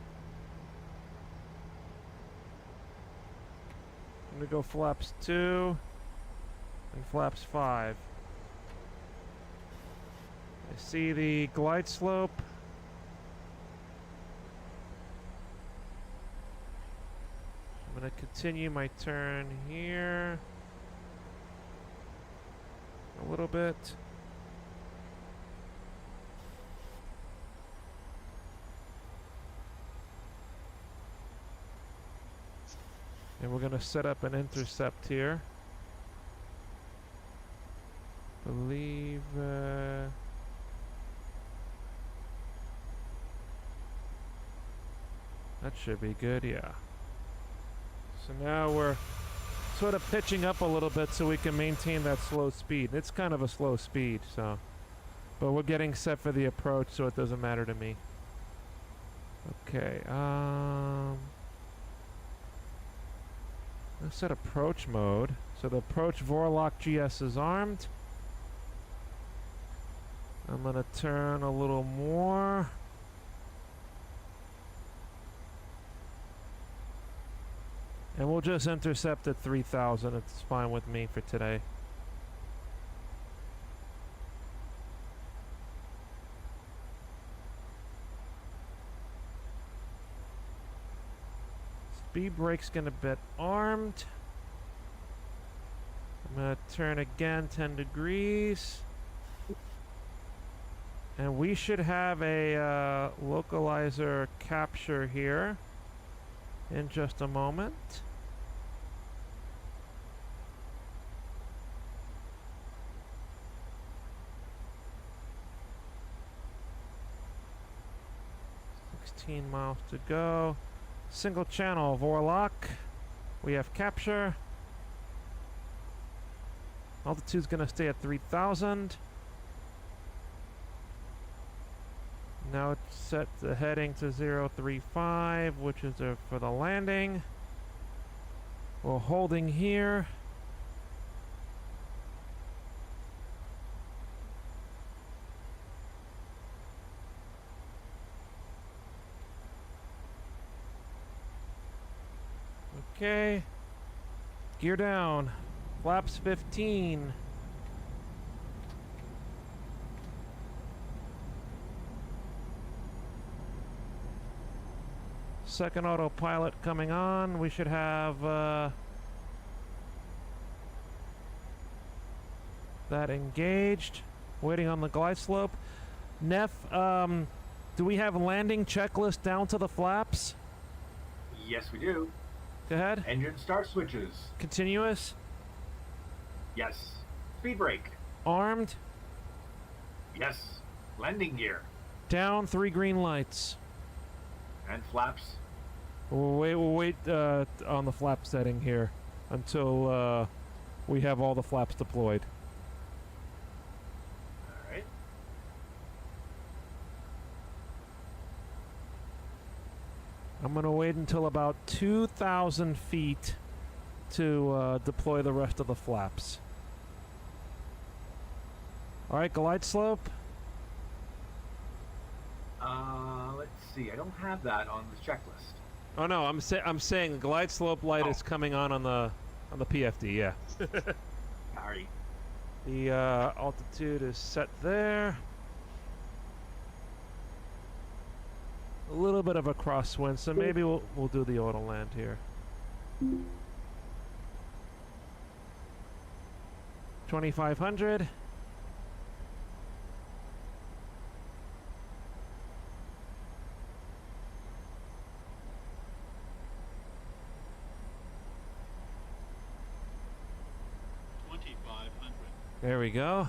I'm gonna go flaps 2 and flaps 5. I see the glide slope. I'm gonna continue my turn here a little bit. And we're going to set up an intercept here. Believe that should be good, yeah. So now we're sort of pitching up a little bit so we can maintain that slow speed. It's kind of a slow speed, so, but we're getting set for the approach, so it doesn't matter to me. Okay, let's set approach mode. So the approach Vorlock GS is armed. I'm gonna turn a little more. And we'll just intercept at 3,000. It's fine with me for today. Speed brake's gonna be armed. I'm gonna turn again 10 degrees. And we should have a localizer capture here in just a moment. Miles to go. Single channel Vorlock. We have capture. Altitude's gonna stay at 3,000. Now it's set the heading to 035, which is for the landing. We're holding here. Okay. Gear down. Flaps 15. Second autopilot coming on. We should have that engaged. Waiting on the glide slope. Neff, do we have a landing checklist down to the flaps? Yes, we do. Go ahead. Engine start switches. Continuous. Yes. Speed brake. Armed. Yes. Landing gear. Down 3 green lights. And flaps. We'll wait on the flap setting here until we have all the flaps deployed. All right. I'm going to wait until about 2,000 feet to deploy the rest of the flaps. All right, glide slope. Let's see. I don't have that on the checklist. Oh no, I'm saying the glide slope light is coming on the PFD. Yeah. Sorry. The altitude is set there. A little bit of a crosswind, so maybe we'll do the auto land here. 2,500. There we go.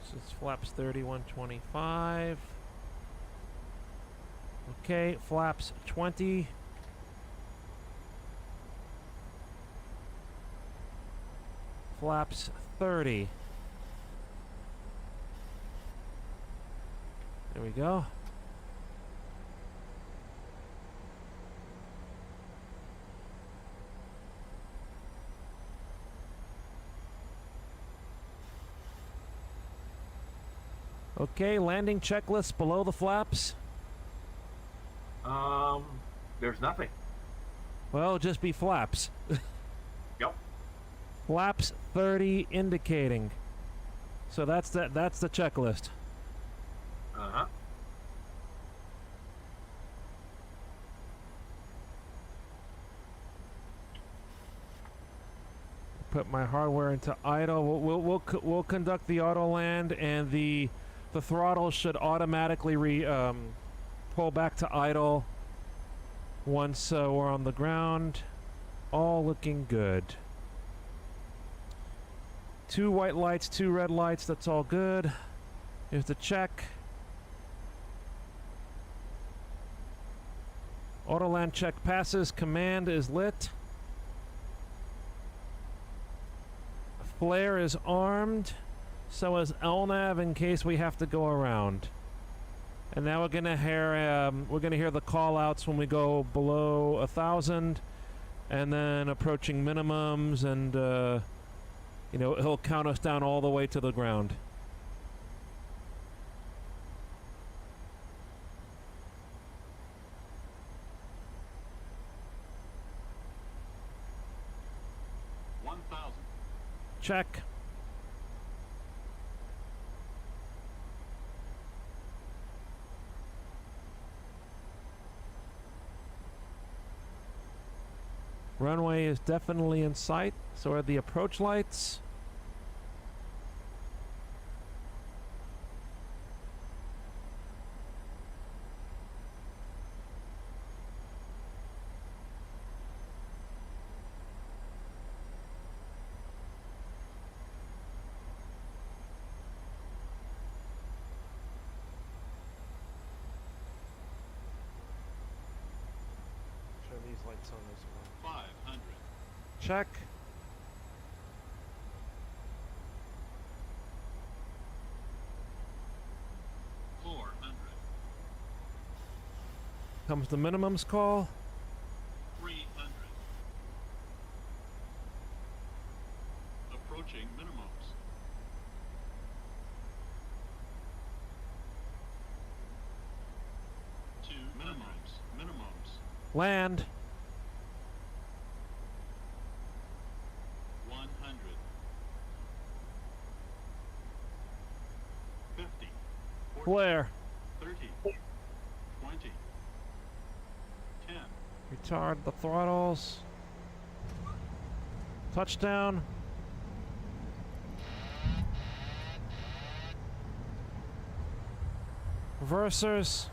This is flaps 3125. Okay, flaps 20. Flaps 30. There we go. Okay, landing checklist below the flaps. There's nothing. Well, it'll just be flaps. Yep. Flaps 30 indicating. So that's the checklist. Uh-huh. Put my hardware into idle. We'll conduct the auto land, and the throttle should automatically pull back to idle once we're on the ground. All looking good. 2 white lights, 2 red lights. That's all good. Here's the check. Auto land check passes. Command is lit. Flare is armed. So is LNAV in case we have to go around. And now we're gonna hear the call outs when we go below 1,000, and then approaching minimums, and he'll count us down all the way to the ground. Check. Runway is definitely in sight. So are the approach lights. Turn these lights on as well. 500. Check. Comes the minimums call. 300. Approaching minimums. Two minimums. Land. 100. 50. 40, Flare. 30. 20. 10. Retard the throttles. Touchdown. Reversers.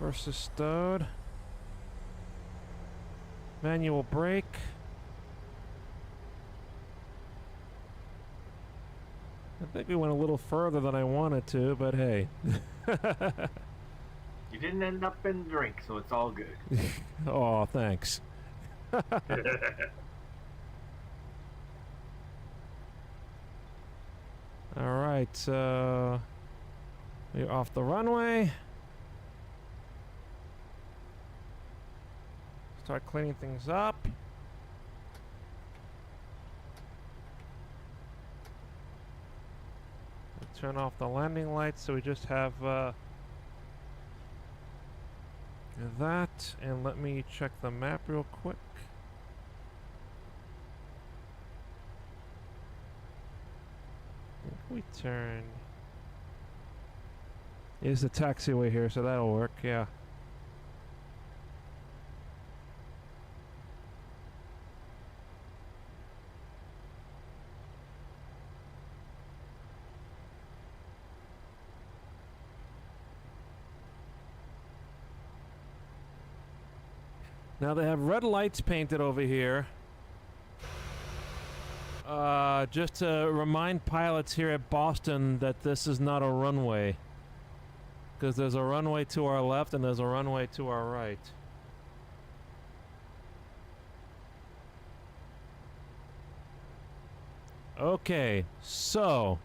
Versus stowed. Manual brake. I think we went a little further than I wanted to, but hey. You didn't end up in drink, so it's all good. Oh, thanks. Alright, so we're off the runway. Start cleaning things up. Turn off the landing lights so we just have that. And let me check the map real quick. I think we turn. Is the taxiway here, so that'll work, yeah. Now they have red lights painted over here. Just to remind pilots here at Boston that this is not a runway. Because there's a runway to our left and there's a runway to our right. Okay, so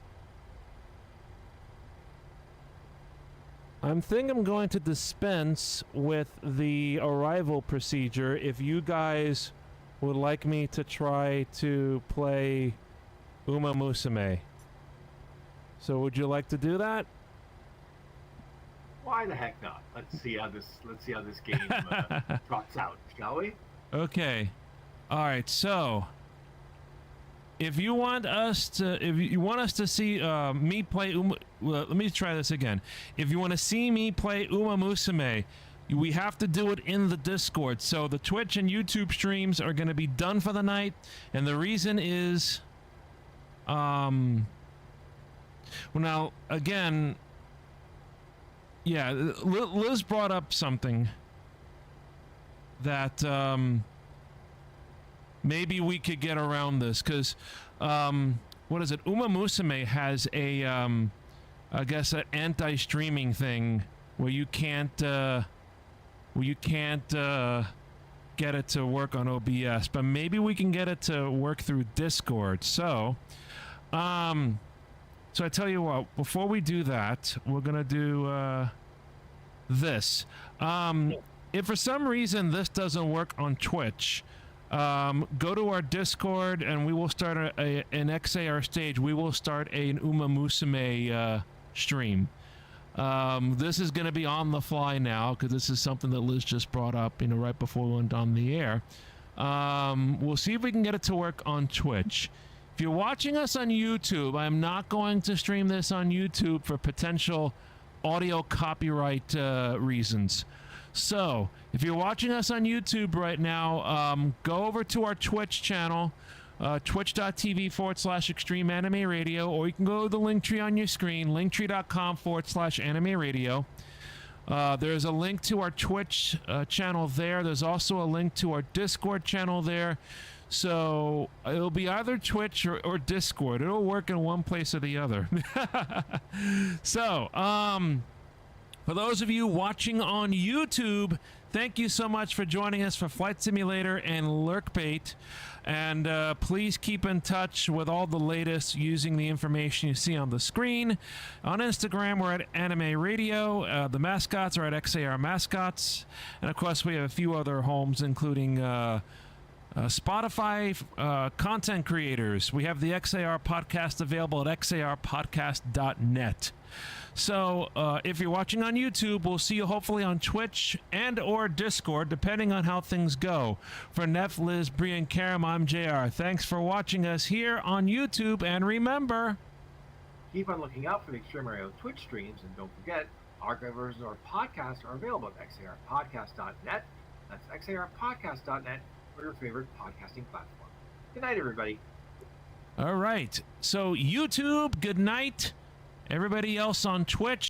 I'm going to dispense with the arrival procedure if you guys would like me to try to play Uma Musume. So would you like to do that? Why the heck not? Let's see how this game trots out, shall we? Okay. All right. So if you want us to see me play let me try this again. If you want to see me play Uma Musume, we have to do it in the Discord. So the Twitch and YouTube streams are going to be done for the night, and the reason is well, now again, yeah, Liz brought up something that maybe we could get around this, because what is it? Uma Musume has a I guess an anti-streaming thing where you can't get it to work on OBS, but maybe we can get it to work through Discord. So so I tell you what, before we do that, we're gonna do this. If for some reason this doesn't work on Twitch, go to our Discord, and we will start an XAR stage. We will start an Uma Musume stream. This is going to be on the fly now because this is something that Liz just brought up, right before we went on the air. We'll see if we can get it to work on Twitch. If you're watching us on YouTube, I'm not going to stream this on YouTube for potential audio copyright reasons. So, if you're watching us on YouTube right now, go over to our Twitch channel, twitch.tv/Extreme Anime Radio, or you can go to the link tree on your screen, linktree.com/Anime Radio. There's a link to our Twitch channel there. There's also a link to our Discord channel there. So it'll be either Twitch or Discord. It'll work in one place or the other. So, for those of you watching on YouTube, thank you so much for joining us for Flight Simulator and LurkBait. And please keep in touch with all the latest using the information you see on the screen. On Instagram, we're at Anime Radio. The mascots are at XAR Mascots. And of course, we have a few other homes, including Spotify content creators. We have the XAR podcast available at xarpodcast.net. So if you're watching on YouTube, we'll see you hopefully on Twitch and or Discord, depending on how things go. For Neff, Liz, Bree, and Karam, I'm JR. Thanks for watching us here on YouTube, and remember, Keep on looking out for the Extreme Radio Twitch streams, and don't forget, archive versions of our podcasts are available at xarpodcast.net. That's xarpodcast.net for your favorite podcasting platform. Good night, everybody. all right. So YouTube, good night. Everybody else on Twitch,